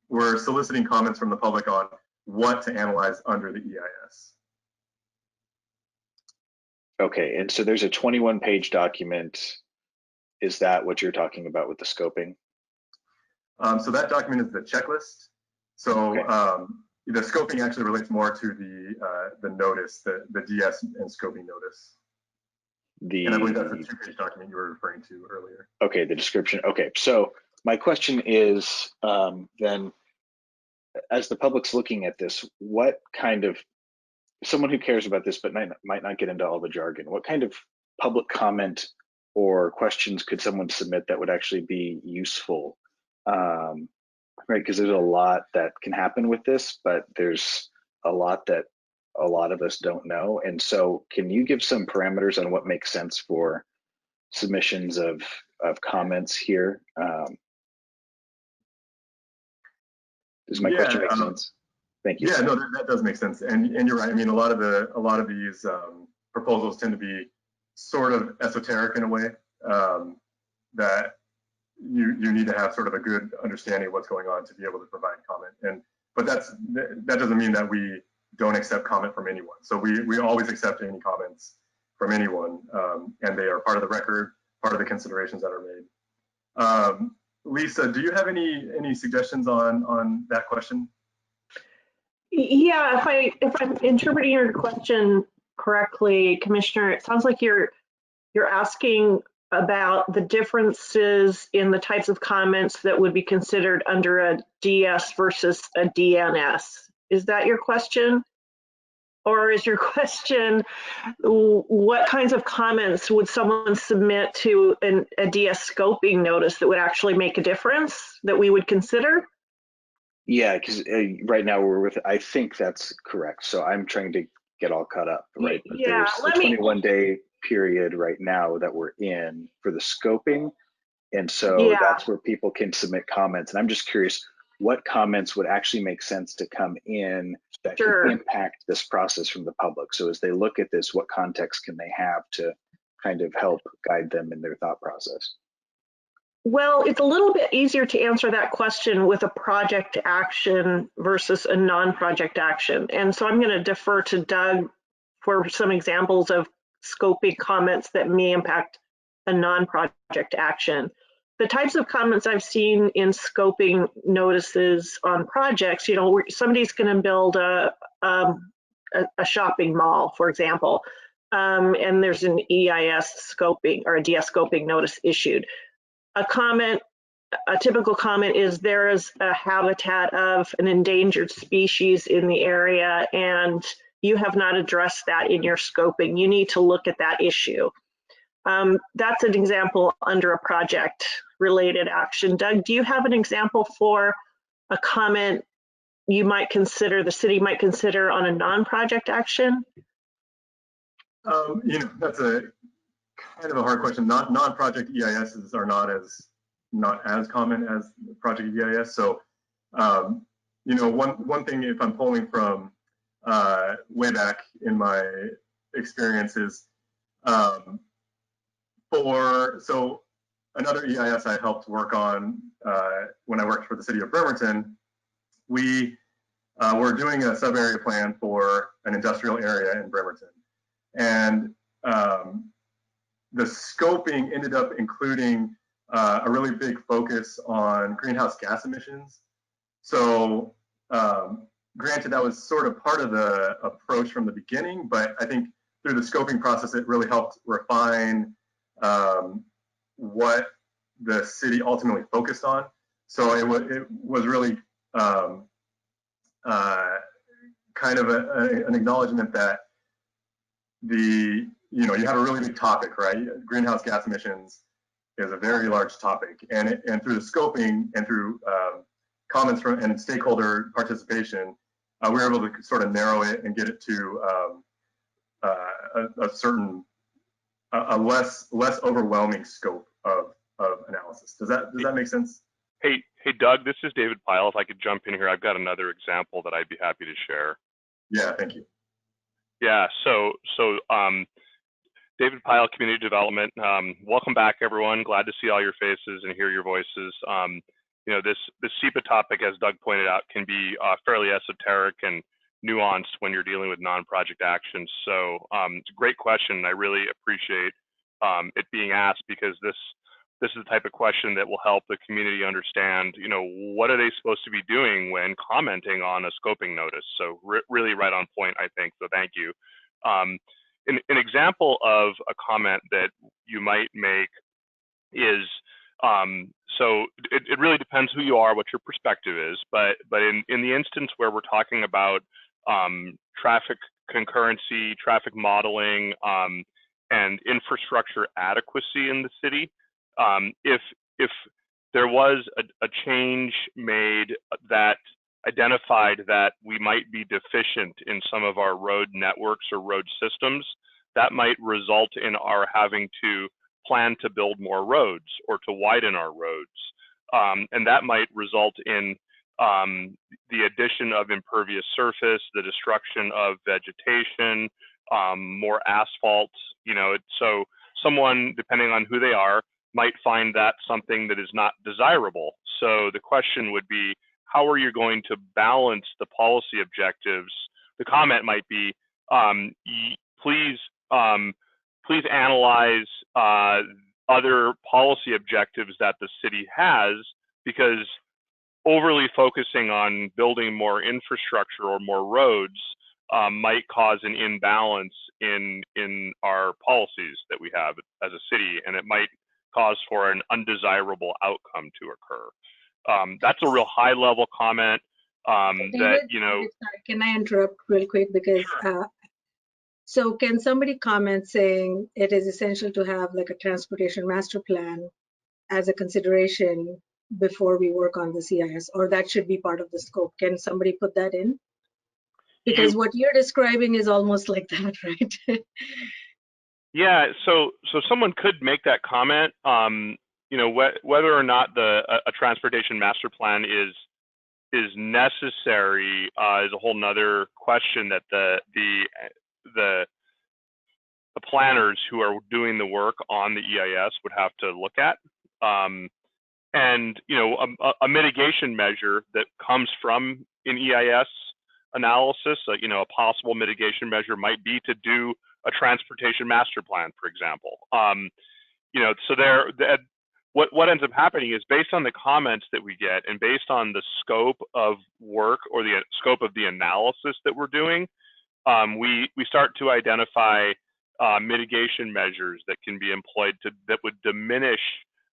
we're soliciting comments from the public on what to analyze under the EIS. Okay, and so there's a 21-page document. Is that what you're talking about with the scoping? So that document is the checklist. So Okay. The scoping actually relates more to the notice, the DS and scoping notice. And I believe that's the 2-page document you were referring to earlier. Okay, the description. Okay, so my question is then, as the public's looking at this, what kind of, someone who cares about this but might not get into all the jargon, what kind of public comment or questions could someone submit that would actually be useful? Right, because there's a lot that can happen with this, but there's a lot that a lot of us don't know. And so can you give some parameters on what makes sense for submissions of comments here? Does my question make sense? Thank you. Yeah, no, that does make sense. And you're right. I mean, a lot of these proposals tend to be sort of esoteric in a way, that you need to have sort of a good understanding of what's going on to be able to provide comment. But that doesn't mean that we don't accept comment from anyone. So we always accept any comments from anyone, and they are part of the record, part of the considerations that are made. Lisa, do you have any suggestions on that question? Yeah, if I'm interpreting your question correctly, Commissioner, it sounds like you're asking about the differences in the types of comments that would be considered under a DS versus a DNS. Is that your question? Or is your question, what kinds of comments would someone submit to a DS scoping notice that would actually make a difference that we would consider? Yeah, because right now I think that's correct. So I'm trying to get all caught up, right? But yeah, there's a 21-day period right now that we're in for the scoping. And so that's where people can submit comments. And I'm just curious, what comments would actually make sense to come in that could impact this process from the public? So as they look at this, what context can they have to kind of help guide them in their thought process? Well, it's a little bit easier to answer that question with a project action versus a non-project action. And so I'm going to defer to Doug for some examples of scoping comments that may impact a non-project action. The types of comments I've seen in scoping notices on projects, somebody's going to build a shopping mall, for example, and there's an EIS scoping or a DS scoping notice issued. A typical comment is there is a habitat of an endangered species in the area and you have not addressed that in your scoping. You need to look at that issue. That's an example under a project related action. Doug, do you have an example for a comment you might consider, the city might consider on a non-project action? That's a kind of a hard question. Non-project EISs are not as common as project EIS. So, one thing, if I'm pulling from way back in my experience is, so another EIS I helped work on when I worked for the city of Bremerton, we were doing a sub-area plan for an industrial area in Bremerton. And the scoping ended up including a really big focus on greenhouse gas emissions. So granted, that was sort of part of the approach from the beginning, but I think through the scoping process, it really helped refine what the city ultimately focused on. So it was really kind of an acknowledgement that you have a really big topic, right? Greenhouse gas emissions is a very large topic, and through the scoping and through comments from and stakeholder participation, we were able to sort of narrow it and get it to a certain, less overwhelming scope of analysis. Does that make sense? Hey, Doug, this is David Pyle. If I could jump in here, I've got another example that I'd be happy to share. Yeah, thank you. Yeah, so David Pyle, Community Development. Welcome back, everyone. Glad to see all your faces and hear your voices. this SEPA topic, as Doug pointed out, can be fairly esoteric and nuanced when you're dealing with non-project actions. So it's a great question. I really appreciate it being asked, because this is the type of question that will help the community understand, what are they supposed to be doing when commenting on a scoping notice. So really right on point, I think. So thank you. An example of a comment that you might make is, so it really depends who you are, what your perspective is, but in the instance where we're talking about traffic concurrency, traffic modeling, and infrastructure adequacy in the city, if there was a change made that identified that we might be deficient in some of our road networks or road systems, that might result in our having to plan to build more roads or to widen our roads. And that might result in the addition of impervious surface, the destruction of vegetation, more asphalt, so someone, depending on who they are, might find that something that is not desirable. So the question would be, how are you going to balance the policy objectives? The comment might be, please analyze other policy objectives that the city has, because overly focusing on building more infrastructure or more roads might cause an imbalance in our policies that we have as a city, and it might cause for an undesirable outcome to occur. That's a real high level comment that, Can I interrupt real quick? Because so can somebody comment saying it is essential to have like a transportation master plan as a consideration before we work on the CIS, or that should be part of the scope? Can somebody put that in? Because what you're describing is almost like that, right? Yeah, so someone could make that comment. Whether or not a transportation master plan is necessary is a whole nother question that the planners who are doing the work on the EIS would have to look at. And a mitigation measure that comes from an EIS analysis, a possible mitigation measure might be to do a transportation master plan, for example. So what ends up happening is, based on the comments that we get and based on the scope of work or the scope of the analysis that we're doing, we start to identify mitigation measures that can be employed that would diminish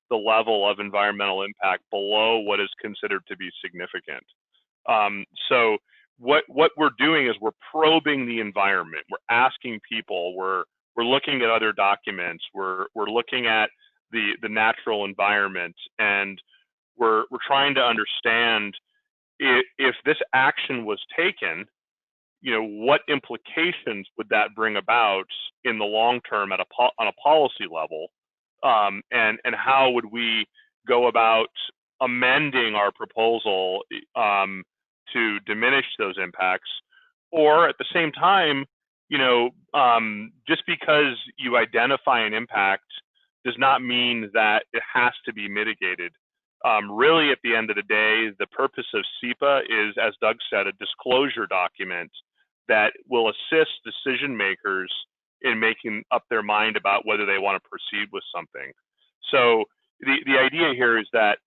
the level of environmental impact below what is considered to be significant. So what we're doing is we're probing the environment. We're asking people. We're looking at other documents. We're looking at the natural environment, and we're trying to understand if this action was taken, what implications would that bring about in the long term on a policy level, and how would we go about amending our proposal to diminish those impacts? Or at the same time, just because you identify an impact does not mean that it has to be mitigated. Really, at the end of the day, the purpose of SEPA is, as Doug said, a disclosure document that will assist decision makers in making up their mind about whether they want to proceed with something. So the idea here is that,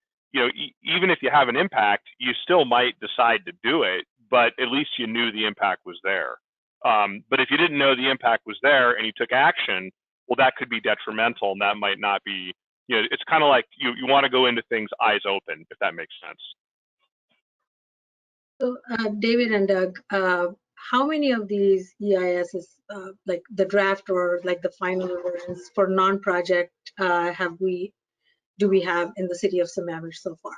even if you have an impact, you still might decide to do it, but at least you knew the impact was there. But if you didn't know the impact was there and you took action, well, that could be detrimental, and that might not be, it's kind of like you want to go into things eyes open, if that makes sense. So David and Doug, how many of these EISs, like the draft or like the final versions for non-project, do we have in the city of Sammamish so far?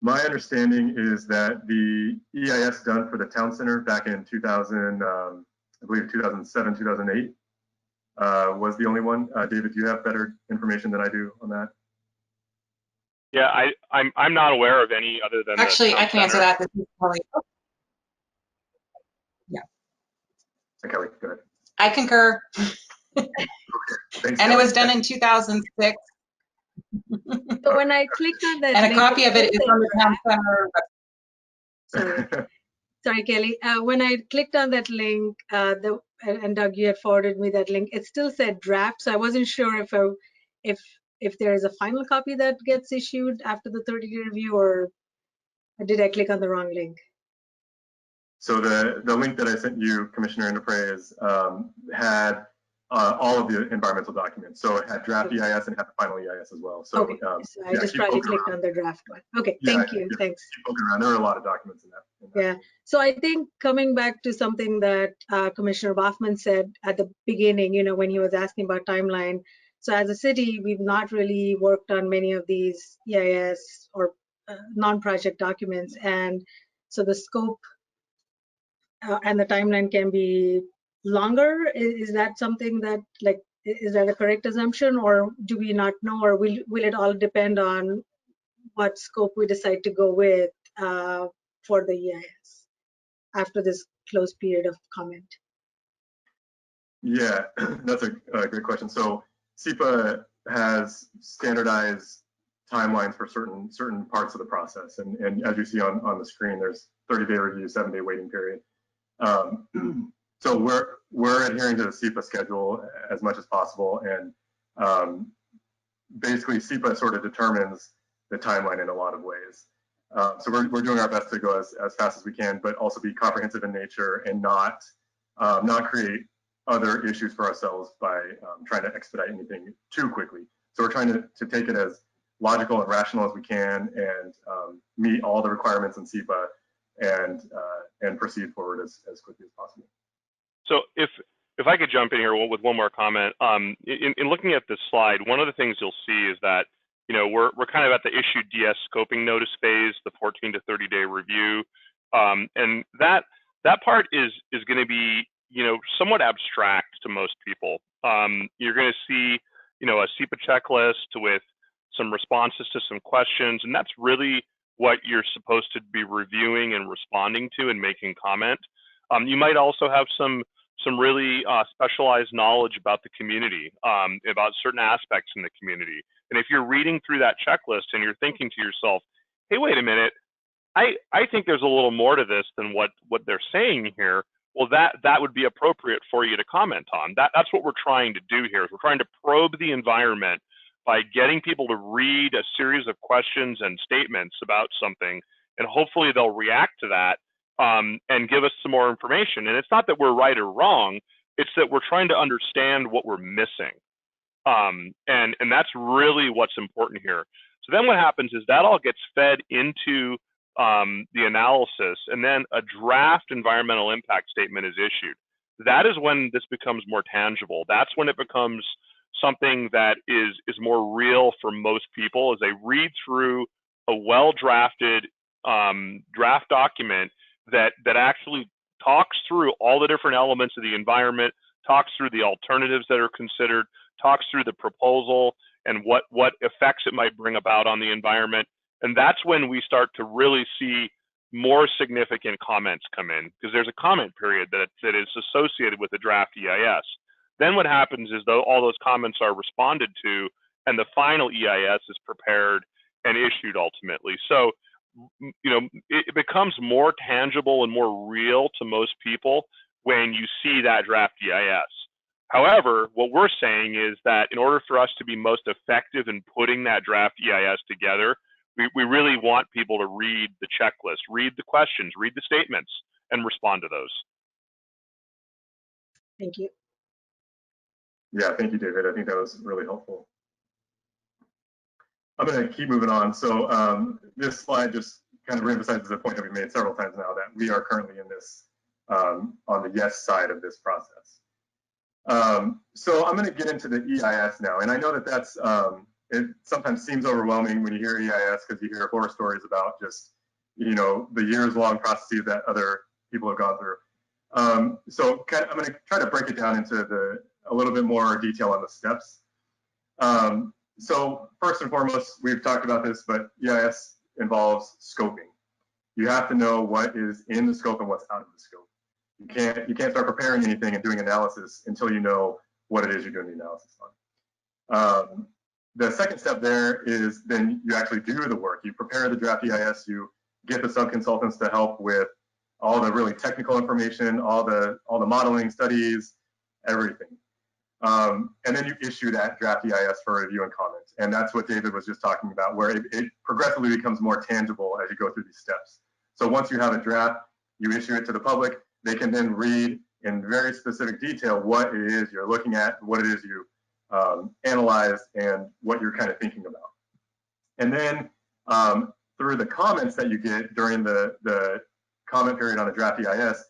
My understanding is that the EIS done for the town center back in 2000, I believe 2007, 2008, was the only one. David, do you have better information than I do on that? Yeah, I'm not aware of any other than Actually, I can answer that. This is Kelly. Yeah. Kelly, go ahead. I concur. Okay. Thanks, And Kelly. it was done in 2006. So when I clicked on that And a link, copy of it is on the Town Center. Sorry, Kelly. When I clicked on that link, and Doug, you had forwarded me that link, it still said draft. So I wasn't sure if there is a final copy that gets issued after the 30-day review, or did I click on the wrong link? So the link that I sent you, Commissioner Enterprise, had all of the environmental documents. So it had draft EIS and it had the final EIS as well. So, okay. So I just probably clicked on the draft one. Okay, thank you. Thanks. Keep poking around. There are a lot of documents in that. Yeah. So I think coming back to something that Commissioner Baughman said at the beginning, when he was asking about timeline. So as a city, we've not really worked on many of these EIS or non-project documents. And so the scope and the timeline can be longer. Is that something that, like, is that a correct assumption, or do we not know, or will it all depend on what scope we decide to go with for the EIS after this closed period of comment? Yeah, that's a great question. So SEPA has standardized timelines for certain parts of the process, and as you see on the screen, there's 30-day review, 7-day waiting period. So we're adhering to the SEPA schedule as much as possible, and basically SEPA sort of determines the timeline in a lot of ways. So we're doing our best to go as fast as we can, but also be comprehensive in nature and not create other issues for ourselves by trying to expedite anything too quickly. So we're trying to take it as logical and rational as we can, and meet all the requirements in SEPA, and proceed forward as quickly as possible. So if I could jump in here with one more comment, in looking at this slide, one of the things you'll see is that we're kind of at the issue DS scoping notice phase, the 14 to 30-day review, and that part is going to be somewhat abstract to most people. You're going to see a SEPA checklist with some responses to some questions, and that's really what you're supposed to be reviewing and responding to and making comment. You might also have some really specialized knowledge about the community, about certain aspects in the community. And if you're reading through that checklist and you're thinking to yourself, hey, wait a minute, I think there's a little more to this than what they're saying here, well, that would be appropriate for you to comment on. That's what we're trying to do here. Is we're trying to probe the environment by getting people to read a series of questions and statements about something, and hopefully they'll react to that and give us some more information. And it's not that we're right or wrong, it's that we're trying to understand what we're missing. And that's really what's important here. So then what happens is that all gets fed into the analysis, and then a draft environmental impact statement is issued. That is when this becomes more tangible. That's when it becomes something that is more real for most people as they read through a well-drafted draft document that actually talks through all the different elements of the environment, talks through the alternatives that are considered, talks through the proposal and what effects it might bring about on the environment. And that's when we start to really see more significant comments come in, because there's a comment period that is associated with the draft EIS. Then what happens is all those comments are responded to, and the final EIS is prepared and issued ultimately. So, it becomes more tangible and more real to most people when you see that draft EIS. However, what we're saying is that in order for us to be most effective in putting that draft EIS together, we really want people to read the checklist, read the questions, read the statements, and respond to those. Thank you. Yeah, thank you, David. I think that was really helpful. I'm going to keep moving on. So this slide just kind of reemphasizes a point that we've made several times now, that we are currently in this, on the yes side of this process. So I'm going to get into the EIS now. And I know that that's, it sometimes seems overwhelming when you hear EIS, because you hear horror stories about just, the years-long processes that other people have gone through. So I'm going to try to break it down into a little bit more detail on the steps. So first and foremost, we've talked about this, but EIS involves scoping. You have to know what is in the scope and what's out of the scope. You can't start preparing anything and doing analysis until you know what it is you're doing the analysis on. the second step there is then you actually do the work. You prepare the draft EIS, you get the sub-consultants to help with all the really technical information, all the modeling studies, everything. And then you issue that draft EIS for review and comment. And that's what David was just talking about, where it progressively becomes more tangible as you go through these steps. So once you have a draft, you issue it to the public. They can then read in very specific detail what it is you're looking at, what it is you analyzed, and what you're kind of thinking about. And then through the comments that you get during the comment period on a draft EIS,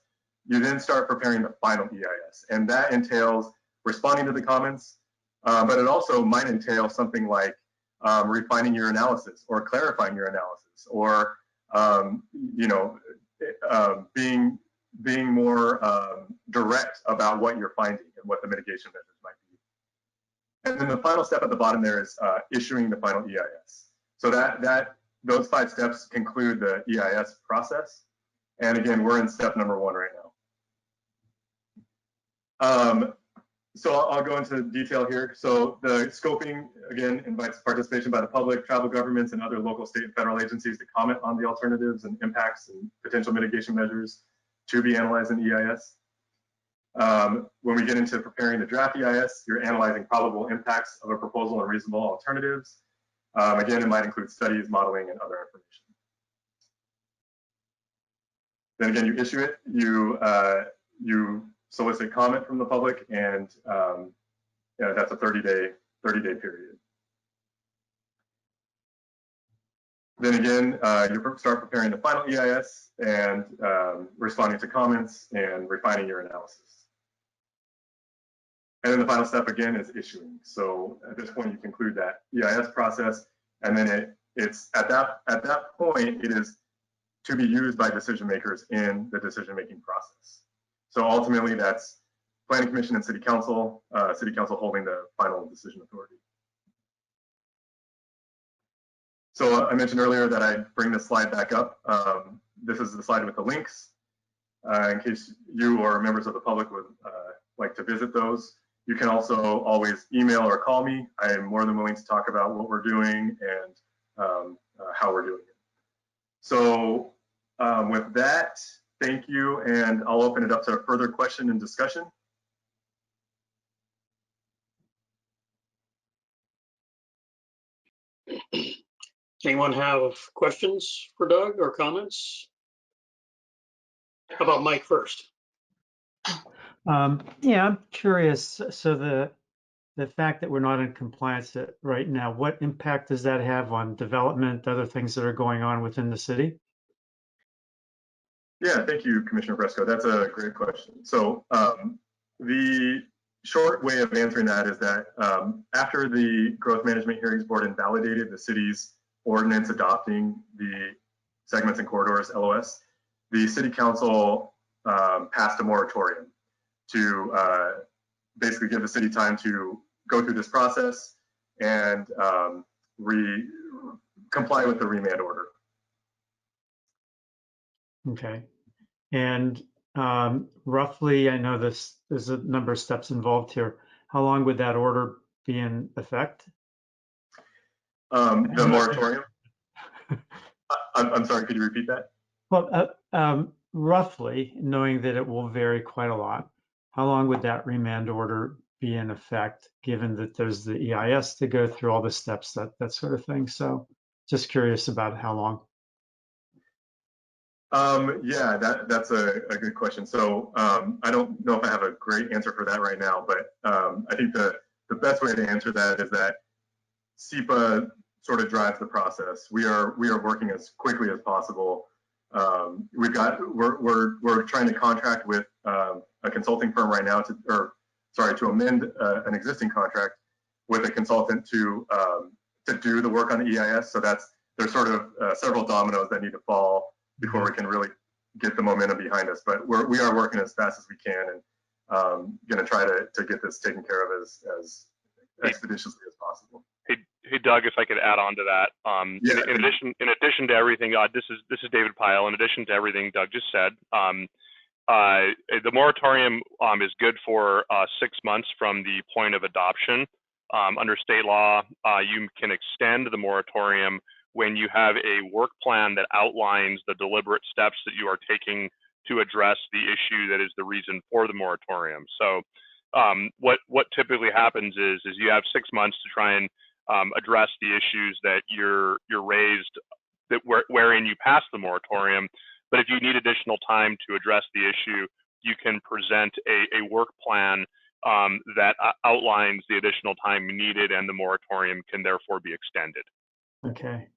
you then start preparing the final EIS. And that entails responding to the comments, but it also might entail something like refining your analysis or clarifying your analysis, or being more direct about what you're finding and what the mitigation measures might be. And then the final step at the bottom there is issuing the final EIS. So those 5 steps conclude the EIS process. And again, we're in step number 1 right now. So I'll go into detail here. So the scoping, again, invites participation by the public, tribal governments, and other local, state, and federal agencies to comment on the alternatives and impacts and potential mitigation measures to be analyzed in EIS. When we get into preparing the draft EIS, you're analyzing probable impacts of a proposal and reasonable alternatives. Again, it might include studies, modeling, and other information. Then again, you issue it, you solicit comment from the public, and that's a 30-day period. Then again, you start preparing the final EIS and responding to comments and refining your analysis. And then the final step again is issuing. So at this point, you conclude that EIS process, and then it's at that point it is to be used by decision makers in the decision-making process. So ultimately, that's Planning Commission and City Council holding the final decision authority. So I mentioned earlier that I'd bring this slide back up. This is the slide with the links in case you or members of the public would like to visit those. You can also always email or call me. I am more than willing to talk about what we're doing and how we're doing it. So with that, thank you, and I'll open it up to further question and discussion. Anyone have questions for Doug or comments? How about Mike first? Yeah, I'm curious. So the fact that we're not in compliance right now, what impact does that have on development, other things that are going on within the city? Yeah, thank you, Commissioner Fresco. That's a great question. So the short way of answering that is that after the Growth Management Hearings Board invalidated the city's ordinance adopting the segments and corridors LOS, the City Council passed a moratorium to basically give the city time to go through this process and comply with the remand order. Okay. And roughly, I know there's a number of steps involved here. How long would that order be in effect? The moratorium? I'm sorry, could you repeat that? Well, roughly, knowing that it will vary quite a lot, how long would that remand order be in effect, given that there's the EIS to go through, all the steps, that sort of thing? So just curious about how long. Yeah, that's a good question. So I don't know if I have a great answer for that right now, but I think the best way to answer that is that SEPA sort of drives the process. We are working as quickly as possible. We're trying to contract with a consulting firm right now to amend an existing contract with a consultant to do the work on the EIS. So there's sort of several dominoes that need to fall before we can really get the momentum behind us. But we are working as fast as we can, and going to try to get this taken care of as expeditiously as possible. Hey, Doug, if I could add on to that. Yeah. In addition to everything, this is David Pyle. In addition to everything Doug just said, the moratorium is good for 6 months from the point of adoption. Under state law, you can extend the moratorium when you have a work plan that outlines the deliberate steps that you are taking to address the issue that is the reason for the moratorium. So what typically happens is you have 6 months to try and address the issues that you're raised that wherein you pass the moratorium. But if you need additional time to address the issue, you can present a work plan that outlines the additional time needed, and the moratorium can therefore be extended. Okay.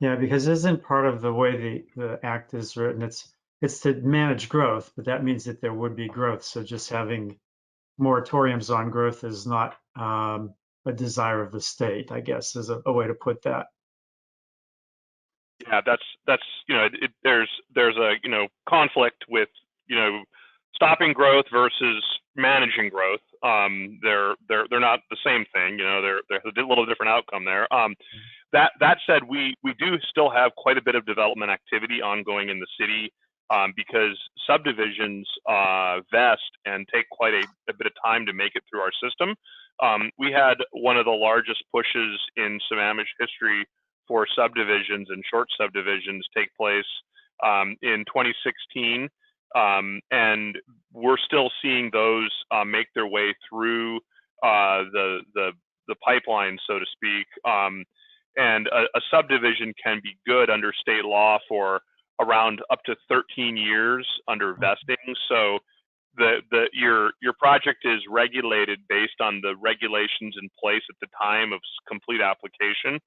Yeah, because isn't part of the way the act is written, it's to manage growth, but that means that there would be growth. So just having moratoriums on growth is not a desire of the state, I guess, is a way to put that. Yeah, that's there's a conflict with stopping growth versus managing growth. They're not the same thing. There's a little different outcome there. That said, we do still have quite a bit of development activity ongoing in the city because subdivisions vest and take quite a bit of time to make it through our system. We had one of the largest pushes in Sammamish history for subdivisions and short subdivisions take place in 2016. And we're still seeing those make their way through the pipeline, so to speak. And a subdivision can be good under state law for around up to 13 years under vesting. So your project is regulated based on the regulations in place at the time of complete application.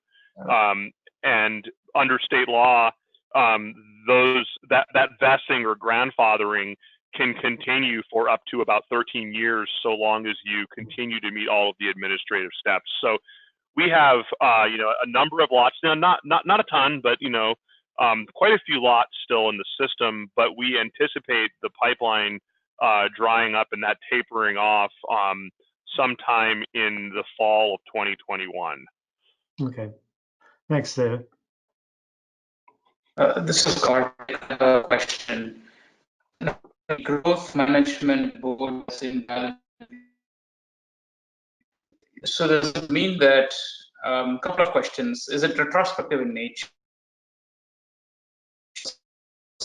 And under state law, that vesting or grandfathering can continue for up to about 13 years, so long as you continue to meet all of the administrative steps. So we have a number of lots now, not a ton, but quite a few lots still in the system. But we anticipate the pipeline drying up and that tapering off sometime in the fall of 2021. Okay, thanks, David. This is a question. The growth management board was invalid. So does it mean that a couple of questions? Is it retrospective in nature?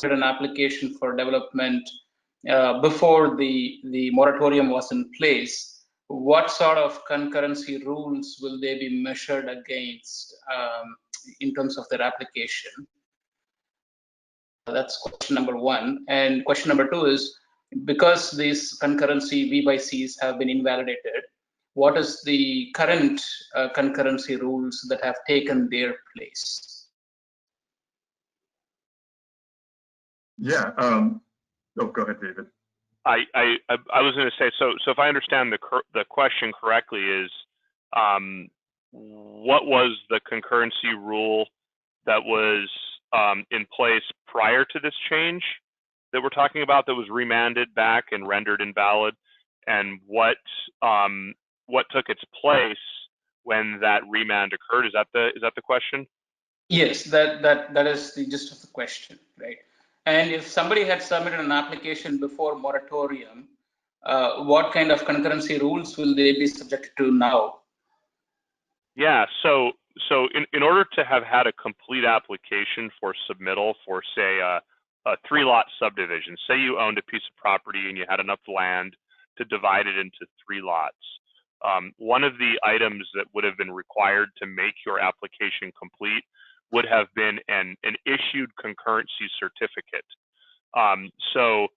An application for development before the moratorium was in place. What sort of concurrency rules will they be measured against in terms of their application? That's question number one. And question number two is, because these concurrency V by Cs have been invalidated, what is the current concurrency rules that have taken their place? Yeah. Go ahead, David. I was going to say, so if I understand the question correctly, is what was the concurrency rule that was in place prior to this change that we're talking about, that was remanded back and rendered invalid, and what took its place when that remand occurred? Is that the question? Yes, that is the gist of the question, right? And if somebody had submitted an application before moratorium, what kind of concurrency rules will they be subject to now? Yeah, so in order to have had a complete application for submittal for, say, a 3-lot subdivision, say you owned a piece of property and you had enough land to divide it into 3 lots, one of the items that would have been required to make your application complete would have been an issued concurrency certificate. So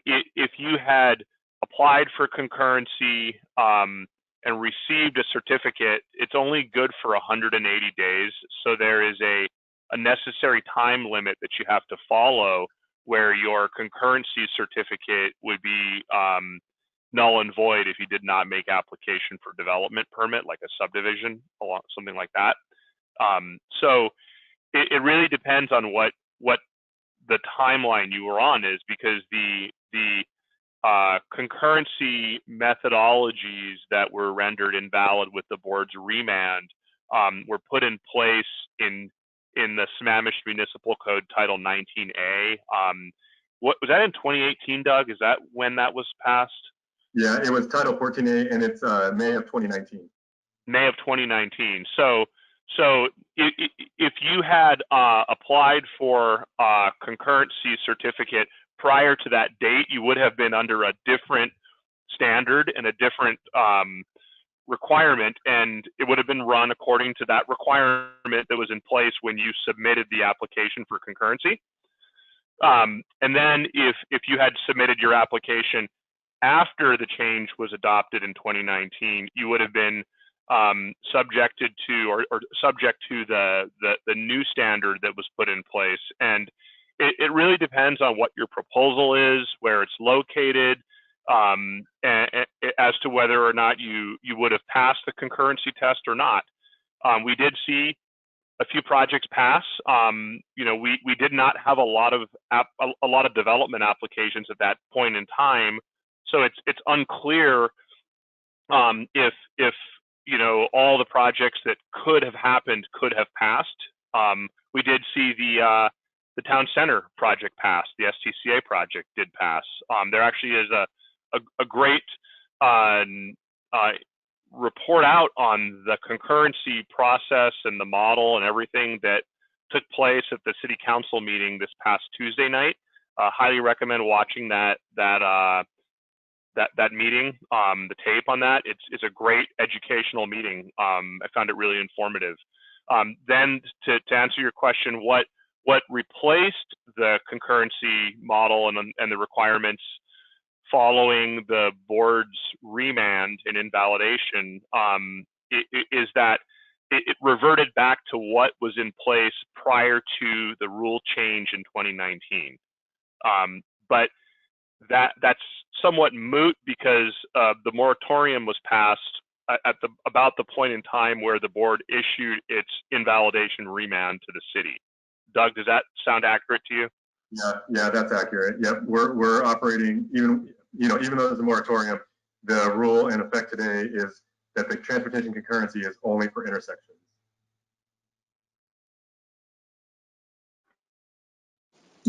if you had applied for concurrency and received a certificate, it's only good for 180 days. So there is a necessary time limit that you have to follow, where your concurrency certificate would be null and void if you did not make application for development permit, like a subdivision, something like that. So it really depends on what the timeline you were on is, because the concurrency methodologies that were rendered invalid with the board's remand were put in place in the Sammamish Municipal Code Title 19A. What was that in 2018, Doug? Is that when that was passed? Yeah, it was Title 14A, and it's May of 2019. May of 2019. So if you had applied for a concurrency certificate prior to that date, you would have been under a different standard and a different requirement, and it would have been run according to that requirement that was in place when you submitted the application for concurrency. And then if you had submitted your application after the change was adopted in 2019, you would have been subjected to or subject to the new standard that was put in place. And it really depends on what your proposal is, where it's located, and as to whether or not you would have passed the concurrency test or not. We did see a few projects pass. You know, we did not have a lot of development applications at that point in time, so it's unclear if you know, all the projects that could have happened could have passed. We did see the town center project pass. The STCA project did pass. There actually is a great report out on the concurrency process and the model and everything that took place at the city council meeting this past Tuesday night. Highly recommend watching that meeting, the tape on that. It's a great educational meeting. I found it really informative. Then to answer your question, what replaced the concurrency model and the requirements following the board's remand and invalidation is that it reverted back to what was in place prior to the rule change in 2019. But that's somewhat moot because the moratorium was passed at about the point in time where the board issued its invalidation remand to the city. Doug, does that sound accurate to you? Yeah, that's accurate. Yep, we're operating even though there's a moratorium, the rule in effect today is that the transportation concurrency is only for intersections.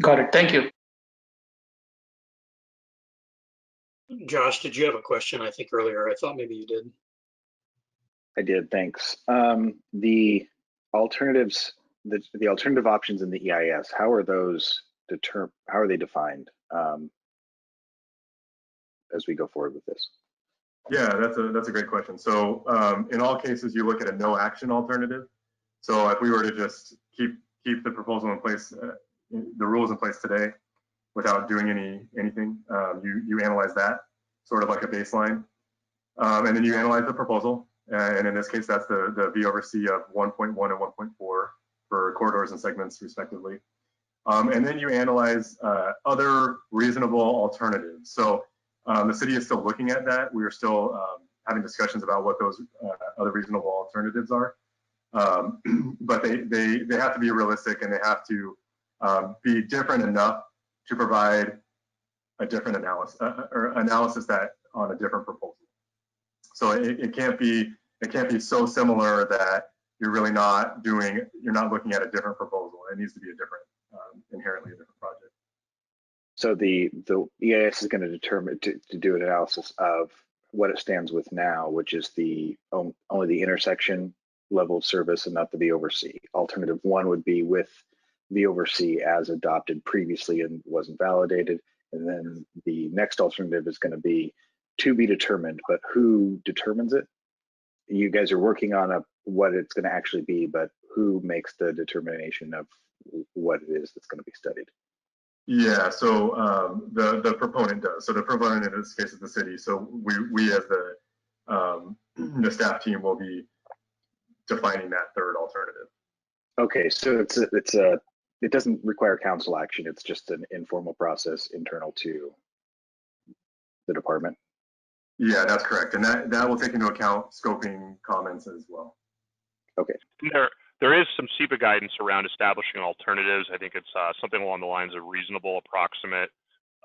Got it. Thank you. Josh, did you have a question? I think earlier, I thought maybe you did. I did, thanks. The alternatives, the alternative options in the EIS, how are those how are they defined as we go forward with this? Yeah, that's a great question. So in all cases, you look at a no action alternative. So if we were to just keep the proposal in place, the rules in place today, without doing anything, you analyze that sort of like a baseline, and then you analyze the proposal. And in this case, that's the V over C of 1.1 and 1.4 for corridors and segments, respectively. And then you analyze other reasonable alternatives. So the city is still looking at that. We are still having discussions about what those other reasonable alternatives are. But they have to be realistic, and they have to be different enough to provide a different analysis or analysis that on a different proposal. So it can't be so similar that you're really you're not looking at a different proposal. It needs to be a different, inherently a different project. So the EIS is going to determine to do an analysis of what it stands with now, which is only the intersection level of service and not the V over C. Alternative one would be with V over C as adopted previously and wasn't validated. And then the next alternative is going to be to be determined, but who determines it? You guys are working on what it's going to actually be, but who makes the determination of what it is that's going to be studied? Yeah, so the proponent does. So the proponent in this case is the city. So we as the staff team will be defining that third alternative. Okay, so it doesn't require council action. It's just an informal process internal to the department. Yeah, that's correct, and that will take into account scoping comments as well. Okay. There is some SEPA guidance around establishing alternatives. I think it's something along the lines of reasonable, approximate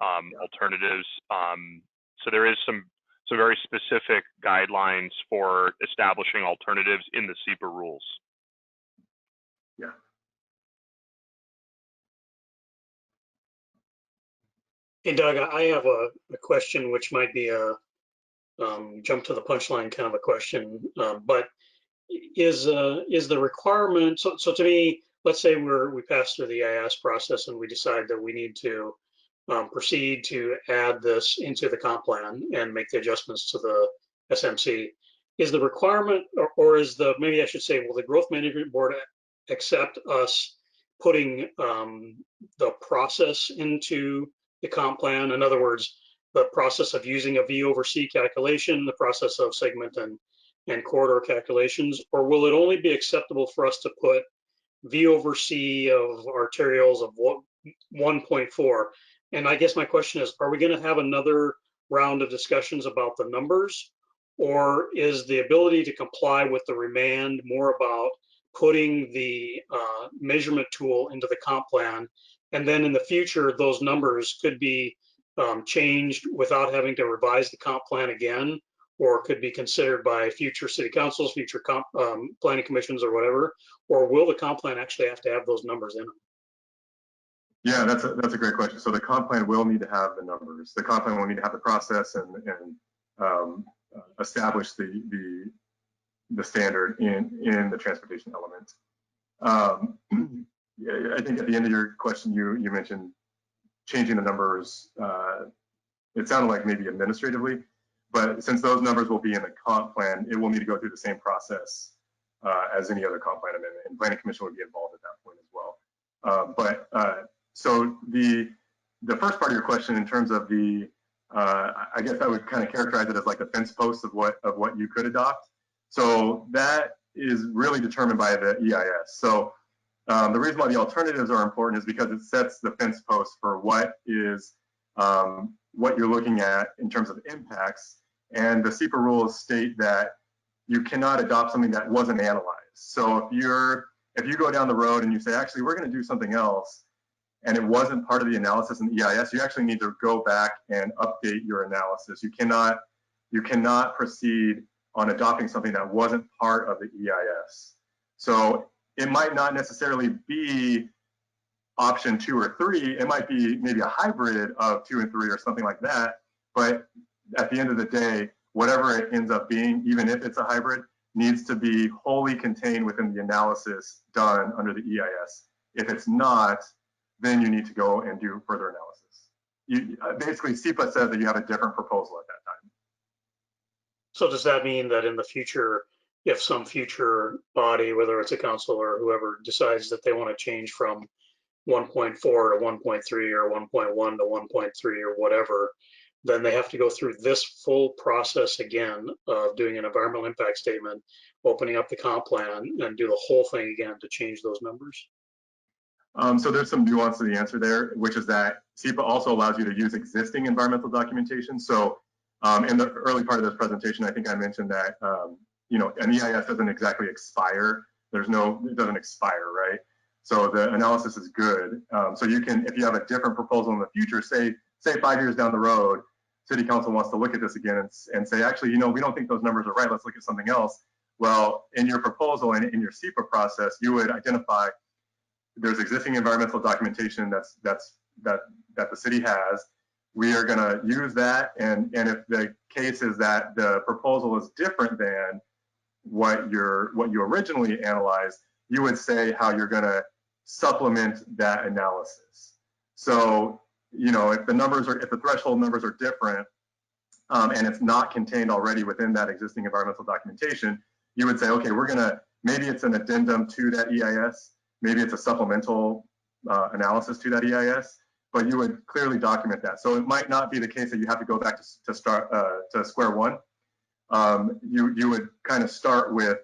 alternatives. So there is some very specific guidelines for establishing alternatives in the SEPA rules. Yeah. Hey, Doug, I have a question which might be a jump to the punchline kind of a question, but is the requirement, so to me, let's say we pass through the EIS process and we decide that we need to proceed to add this into the comp plan and make the adjustments to the SMC. Is the requirement, or is the, maybe I should say, will the Growth Management Board accept us putting the process into the comp plan? In other words, the process of using a V over C calculation, the process of segment and corridor calculations, or will it only be acceptable for us to put V over C of arterials of 1.4? And I guess my question is, are we going to have another round of discussions about the numbers, or is the ability to comply with the remand more about putting the measurement tool into the comp plan, and then in the future those numbers could be changed without having to revise the comp plan again, or could be considered by future city councils, future planning commissions, or whatever? Or will the comp plan actually have to have those numbers in it? Yeah, that's a great question. So the comp plan will need to have the numbers. The comp plan will need to have the process and establish the standard in the transportation element. Yeah, I think at the end of your question, you mentioned changing the numbers. It sounded like maybe administratively, but since those numbers will be in the comp plan, it will need to go through the same process as any other comp plan amendment, and Planning Commission would be involved at that point as well. So the first part of your question, in terms of the, I guess I would kind of characterize it as like the fence posts of what you could adopt. So that is really determined by the EIS. So the reason why the alternatives are important is because it sets the fence post for what is what you're looking at in terms of impacts. And the SEPA rules state that you cannot adopt something that wasn't analyzed. So if you go down the road and you say, actually, we're going to do something else, and it wasn't part of the analysis in the EIS, you actually need to go back and update your analysis. You cannot proceed on adopting something that wasn't part of the EIS. So it might not necessarily be option 2 or 3. It might be maybe a hybrid of 2 and 3 or something like that. But at the end of the day, whatever it ends up being, even if it's a hybrid, needs to be wholly contained within the analysis done under the EIS. If it's not, then you need to go and do further analysis. Basically, SEPA says that you have a different proposal at that time. So does that mean that in the future, if some future body, whether it's a council or whoever, decides that they want to change from 1.4 to 1.3 or 1.1 to 1.3 or whatever, then they have to go through this full process again of doing an environmental impact statement, opening up the comp plan, and do the whole thing again to change those numbers? So there's some nuance to the answer there, which is that SEPA also allows you to use existing environmental documentation. So in the early part of this presentation, I think I mentioned that an EIS doesn't exactly expire. It doesn't expire, right? So the analysis is good. So you can, if you have a different proposal in the future, say 5 years down the road, City Council wants to look at this again and say, actually, we don't think those numbers are right. Let's look at something else. Well, in your proposal and in your SEPA process, you would identify there's existing environmental documentation that the city has. We are going to use that, and if the case is that the proposal is different than what you originally analyzed, you would say how you're going to supplement that analysis. So if the threshold numbers are different and it's not contained already within that existing environmental documentation, you would say, okay, maybe it's an addendum to that EIS. Maybe it's a supplemental analysis to that EIS, but you would clearly document that. So it might not be the case that you have to go back to square one. You would kind of start with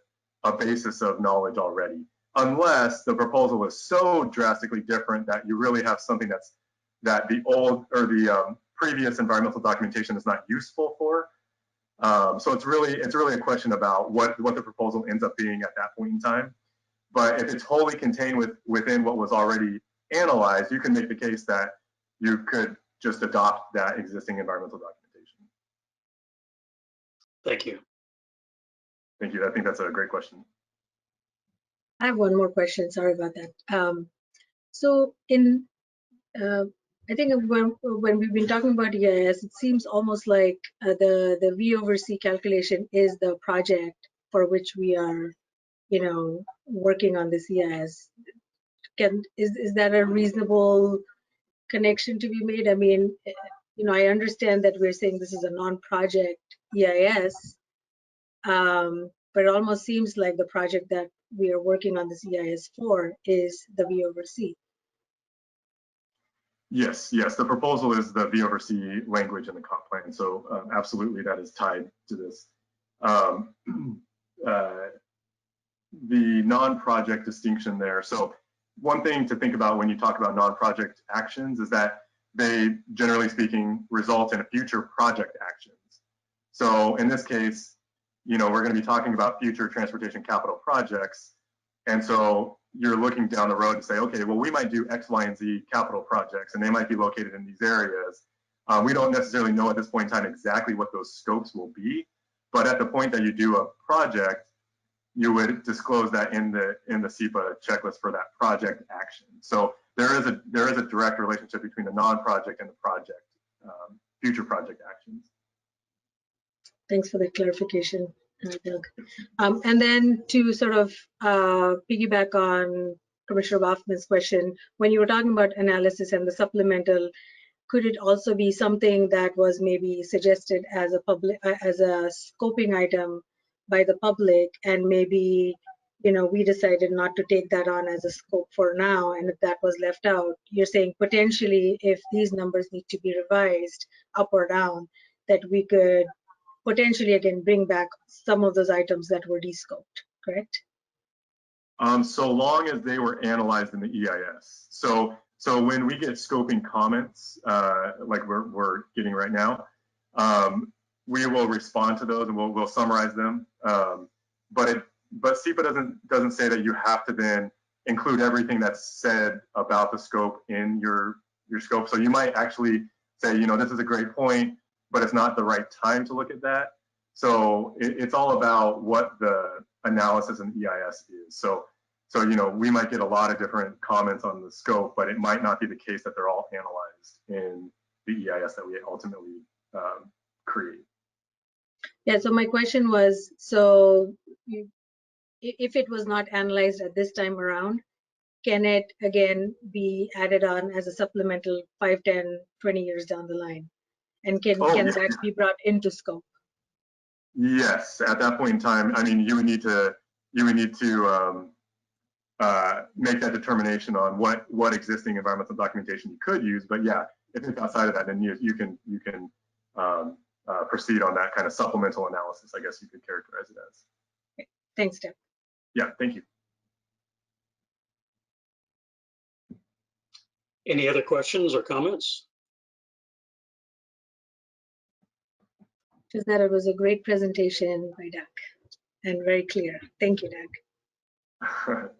a basis of knowledge already, unless the proposal is so drastically different that you really have something that the old or the previous environmental documentation is not useful for. So it's really a question about what the proposal ends up being at that point in time. But if it's wholly contained within what was already analyzed, you can make the case that you could just adopt that existing environmental documentation. Thank you. Thank you. I think that's a great question. I have one more question. Sorry about that. So in I think when we've been talking about EIS, it seems almost like the V over C calculation is the project for which we are, working on this EIS. Is that a reasonable connection to be made? I mean, I understand that we're saying this is a non-project EIS, but it almost seems like the project that we are working on this EIS for is the V over C. Yes, the proposal is the V over C language in the comp plan. So absolutely that is tied to this. The non-project distinction there. So one thing to think about when you talk about non-project actions is that they, generally speaking, result in future project actions. So in this case, we're going to be talking about future transportation capital projects. And so you're looking down the road to say, okay, well, we might do X, Y, and Z capital projects, and they might be located in these areas. We don't necessarily know at this point in time exactly what those scopes will be, but at the point that you do a project, you would disclose that in the SEPA checklist for that project action. So there is a direct relationship between the non-project and the project, future project actions. Thanks for the clarification, Doug. And then to sort of piggyback on Commissioner Baughman's question, when you were talking about analysis and the supplemental, could it also be something that was maybe suggested as a scoping item by the public, and maybe we decided not to take that on as a scope for now, and if that was left out, you're saying potentially if these numbers need to be revised up or down, that we could potentially again bring back some of those items that were descoped, correct? So long as they were analyzed in the EIS. So when we get scoping comments, like we're getting right now, we will respond to those and we'll summarize them. But SEPA doesn't say that you have to then include everything that's said about the scope in your scope. So you might actually say, this is a great point, but it's not the right time to look at that. So it's all about what the analysis in EIS is. So we might get a lot of different comments on the scope, but it might not be the case that they're all analyzed in the EIS that we ultimately create. Yeah, so my question was, so if it was not analyzed at this time around, can it again be added on as a supplemental 5, 10, 20 years down the line? And can that be brought into scope? Yes, at that point in time, I mean, you would need to make that determination on what existing environmental documentation you could use. But yeah, if it's outside of that, then you can proceed on that kind of supplemental analysis, I guess you could characterize it as. Okay. Thanks, Deb. Yeah, thank you. Any other questions or comments? Just that it was a great presentation by Doug and very clear. Thank you, Doug.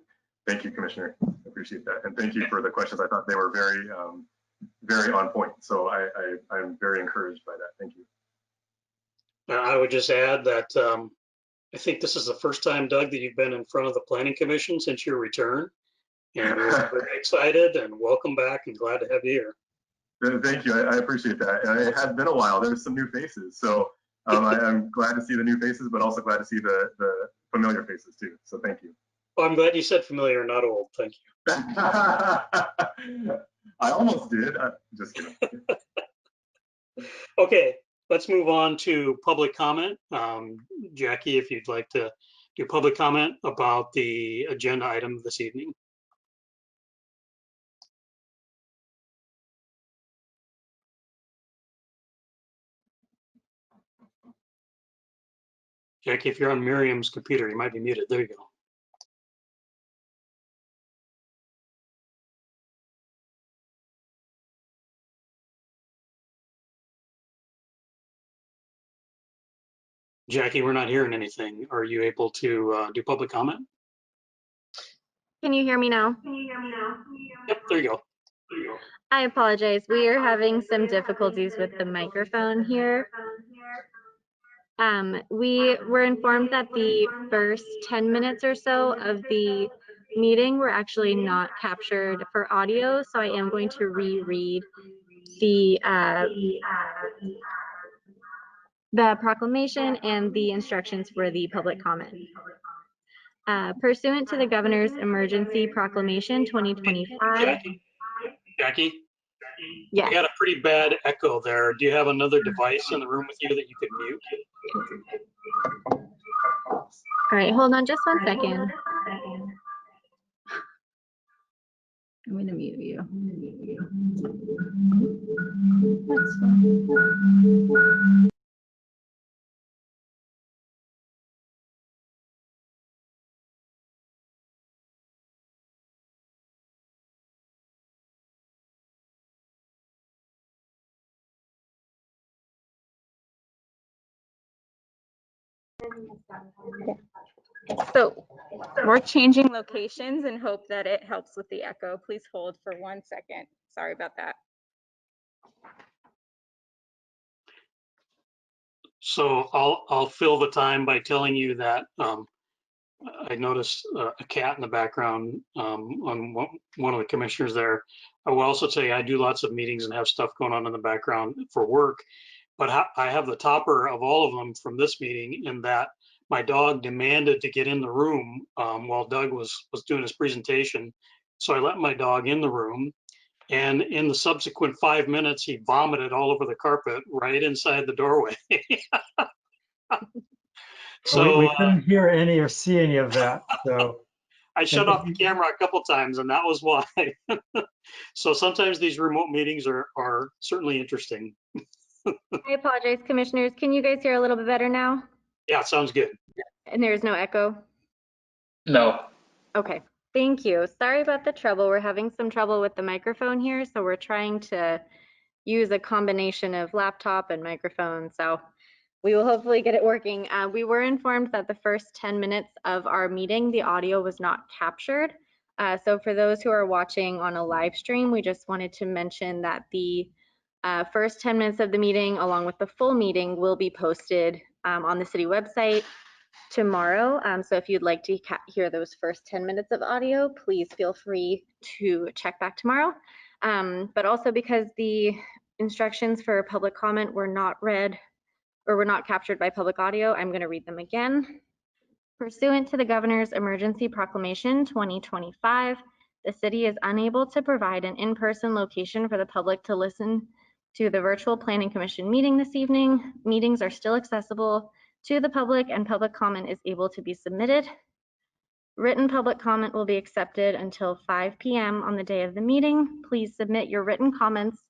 Thank you, Commissioner. I appreciate that. And thank you for the questions. I thought they were very, very on point. So I'm very encouraged by that. Thank you. I would just add that I think this is the first time, Doug, that you've been in front of the Planning Commission since your return. And we're very excited and welcome back and glad to have you here. Thank you. I appreciate that. It has been a while. There's some new faces. So I'm glad to see the new faces, but also glad to see the familiar faces too. So thank you. Well, I'm glad you said familiar, not old. Thank you. I almost did. Just kidding. Okay, let's move on to public comment. Jackie, if you'd like to do public comment about the agenda item this evening. Jackie, if you're on Miriam's computer, you might be muted. There you go. Jackie, we're not hearing anything. Are you able to do public comment? Can you hear me now? Yep, there you go. I apologize. We are having some difficulties with the microphone here. We were informed that the first 10 minutes or so of the meeting were actually not captured for audio, so I am going to reread the proclamation and the instructions for the public comment. Pursuant to the Governor's Emergency Proclamation 2025. Jackie? Yes. We had a pretty bad echo there. Do you have another device in the room with you that you could mute? All right, hold on just 1 second. I'm going to mute you. That's fine. So we're changing locations and hope that it helps with the echo. Please hold for 1 second. Sorry about that. So I'll fill the time by telling you that I noticed a cat in the background on one of the commissioners there. I will also tell you I do lots of meetings and have stuff going on in the background for work, but I have the topper of all of them from this meeting in that my dog demanded to get in the room while Doug was doing his presentation. So I let my dog in the room, and in the subsequent 5 minutes, he vomited all over the carpet right inside the doorway. So we couldn't hear any or see any of that. So I shut off the camera a couple times, and that was why. So sometimes these remote meetings are certainly interesting. I apologize, commissioners. Can you guys hear a little bit better now? Yeah, sounds good. And there's no echo? No. Okay, thank you. Sorry about the trouble. We're having some trouble with the microphone here, so we're trying to use a combination of laptop and microphone. So we will hopefully get it working. We were informed that the first 10 minutes of our meeting, the audio was not captured. So for those who are watching on a live stream, we just wanted to mention that the first 10 minutes of the meeting, along with the full meeting, will be posted on the city website tomorrow. So if you'd like to hear those first 10 minutes of audio, please feel free to check back tomorrow. But also because the instructions for public comment were not read or were not captured by public audio, I'm going to read them again. Pursuant to the Governor's Emergency Proclamation 2025, the city is unable to provide an in-person location for the public to listen to the virtual Planning Commission meeting this evening. Meetings are still accessible to the public and public comment is able to be submitted. Written public comment will be accepted until 5 p.m. on the day of the meeting. Please submit your written comments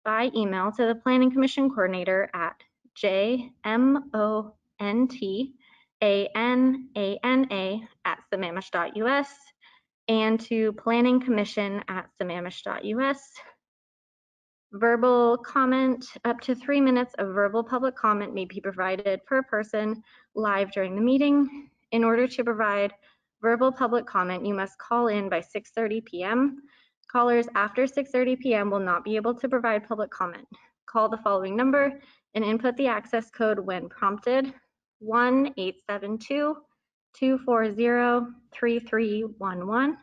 by email to the Planning Commission coordinator at jmontana@sammamish.us and to planningcommission@sammamish.us. Verbal comment, up to 3 minutes of verbal public comment may be provided per person live during the meeting. In order to provide verbal public comment, you must call in by 6:30 p.m. Callers after 6:30 p.m. will not be able to provide public comment. Call the following number and input the access code when prompted: 1-872-240-3311.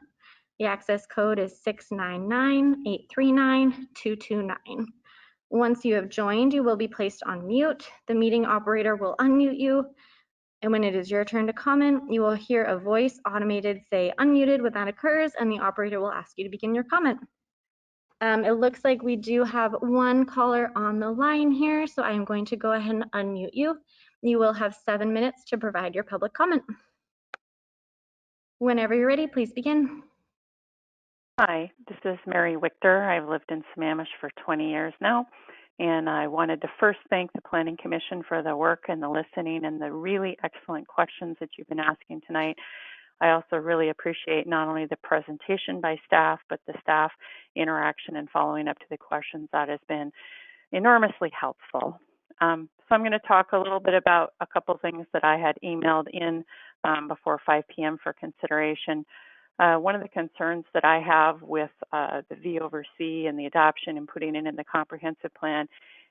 The access code is 699-839-229. Once you have joined, you will be placed on mute. The meeting operator will unmute you, and when it is your turn to comment, you will hear a voice automated say unmuted when that occurs, and the operator will ask you to begin your comment. It looks like we do have one caller on the line here, so I am going to go ahead and unmute you. You will have 7 minutes to provide your public comment. Whenever you're ready, please begin. Hi, this is Mary Wichter. I've lived in Sammamish for 20 years now, and I wanted to first thank the Planning Commission for the work and the listening and the really excellent questions that you've been asking tonight. I also really appreciate not only the presentation by staff, but the staff interaction and following up to the questions. That has been enormously helpful. So I'm going to talk a little bit about a couple things that I had emailed in before 5 p.m. for consideration. One of the concerns that I have with the V over C and the adoption and putting it in the comprehensive plan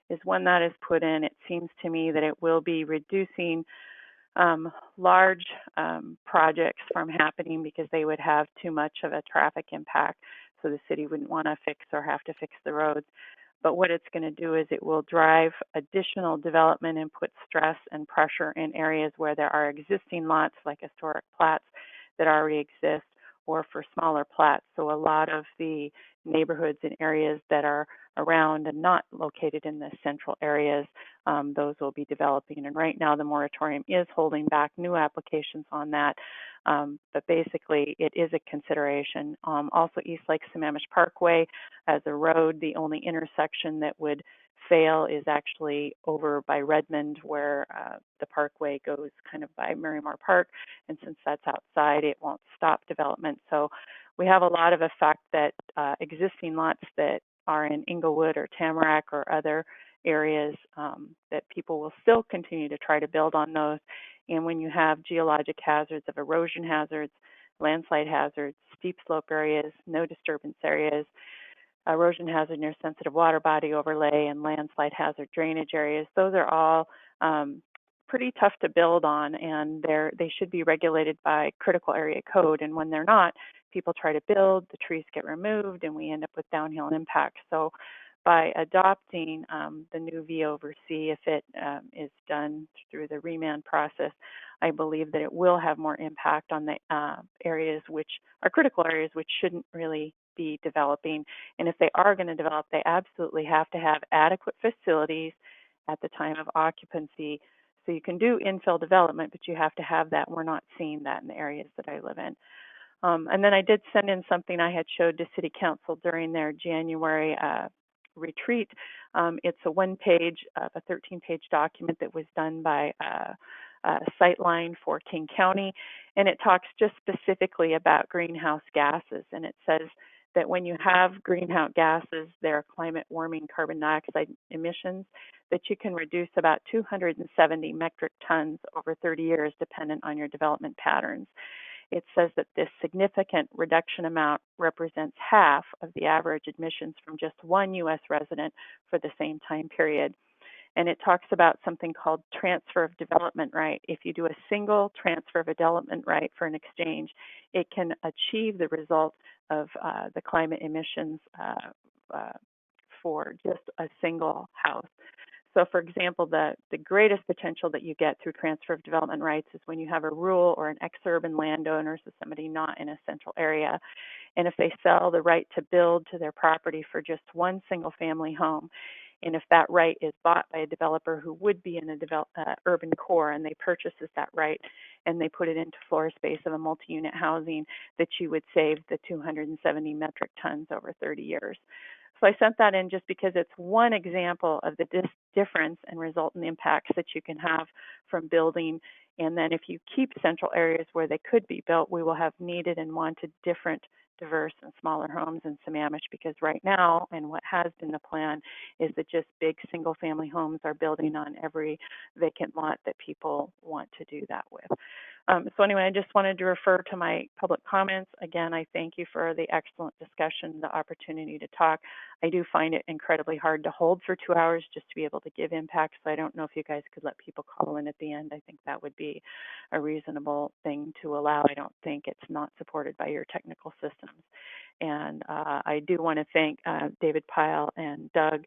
is when that is put in, it seems to me that it will be reducing large projects from happening because they would have too much of a traffic impact, so the city wouldn't want to fix or have to fix the roads. But what it's going to do is it will drive additional development and put stress and pressure in areas where there are existing lots, like historic plats that already exist, or for smaller plats. So a lot of the neighborhoods and areas that are around and not located in the central areas, those will be developing. And right now the moratorium is holding back new applications on that. But basically it is a consideration. Also East Lake Sammamish Parkway as a road, the only intersection that would fail is actually over by Redmond, where the parkway goes kind of by Marymore Park. And since that's outside, it won't stop development. So we have a lot of effect that existing lots that are in Inglewood or Tamarack or other areas that people will still continue to try to build on those. And when you have geologic hazards of erosion hazards, landslide hazards, steep slope areas, no disturbance areas, erosion hazard near sensitive water body overlay, and landslide hazard drainage areas, those are all pretty tough to build on, and they should be regulated by critical area code. And when they're not, people try to build, the trees get removed, and we end up with downhill impacts. So by adopting the new V over C, if it is done through the remand process, I believe that it will have more impact on the areas which are critical areas which shouldn't really be developing. And if they are going to develop, they absolutely have to have adequate facilities at the time of occupancy. So you can do infill development, but you have to have that. We're not seeing that in the areas that I live in. And then I did send in something I had showed to City Council during their January retreat. It's a one-page, a 13-page document that was done by Sightline for King County, and it talks just specifically about greenhouse gases. And it says that when you have greenhouse gases, they're climate warming carbon dioxide emissions, that you can reduce about 270 metric tons over 30 years, dependent on your development patterns. It says that this significant reduction amount represents half of the average emissions from just one U.S. resident for the same time period. And it talks about something called transfer of development right. If you do a single transfer of a development right for an exchange, it can achieve the result of the climate emissions for just a single house. So for example, the greatest potential that you get through transfer of development rights is when you have a rural or an ex-urban landowner, so somebody not in a central area, and if they sell the right to build to their property for just one single family home, and if that right is bought by a developer who would be in a urban core, and they purchases that right and they put it into floor space of a multi-unit housing, that you would save the 270 metric tons over 30 years. So I sent that in just because it's one example of the difference and resultant impacts that you can have from building. And then if you keep central areas where they could be built, we will have needed and wanted different, diverse and smaller homes in Sammamish, because right now, and what has been the plan, is that just big single family homes are building on every vacant lot that people want to do that with. So anyway, I just wanted to refer to my public comments. Again, I thank you for the excellent discussion, the opportunity to talk. I do find it incredibly hard to hold for 2 hours just to be able to give impact. So I don't know if you guys could let people call in at the end. I think that would be a reasonable thing to allow. I don't think it's not supported by your technical systems. And I do want to thank David Pyle and Doug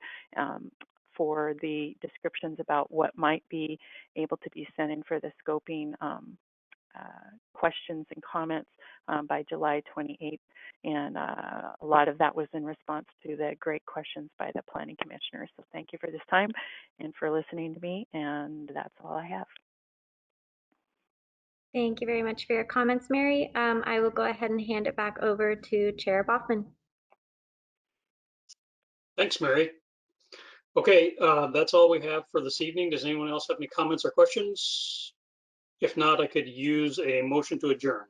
for the descriptions about what might be able to be sent in for the scoping questions and comments by July 28th. And a lot of that was in response to the great questions by the planning commissioners. So thank you for this time and for listening to me. And that's all I have. Thank you very much for your comments, Mary. I will go ahead and hand it back over to Chair Baughman. Thanks, Mary. Okay, that's all we have for this evening. Does anyone else have any comments or questions? If not, I could use a motion to adjourn.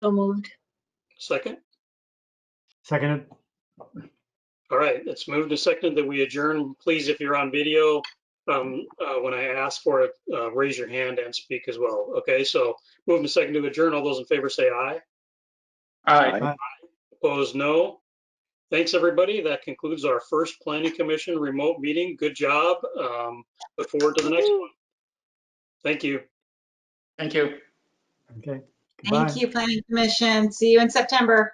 So moved. Second? Seconded. All right, it's moved and seconded that we adjourn. Please, if you're on video, when I ask for it, raise your hand and speak as well. Okay, so moved and seconded to adjourn. All those in favor say aye. Aye. Opposed, no. Thanks, everybody. That concludes our first Planning Commission remote meeting. Good job. Look forward to the next one. Thank you. Thank you. Okay. Goodbye. Thank you, Planning Commission. See you in September.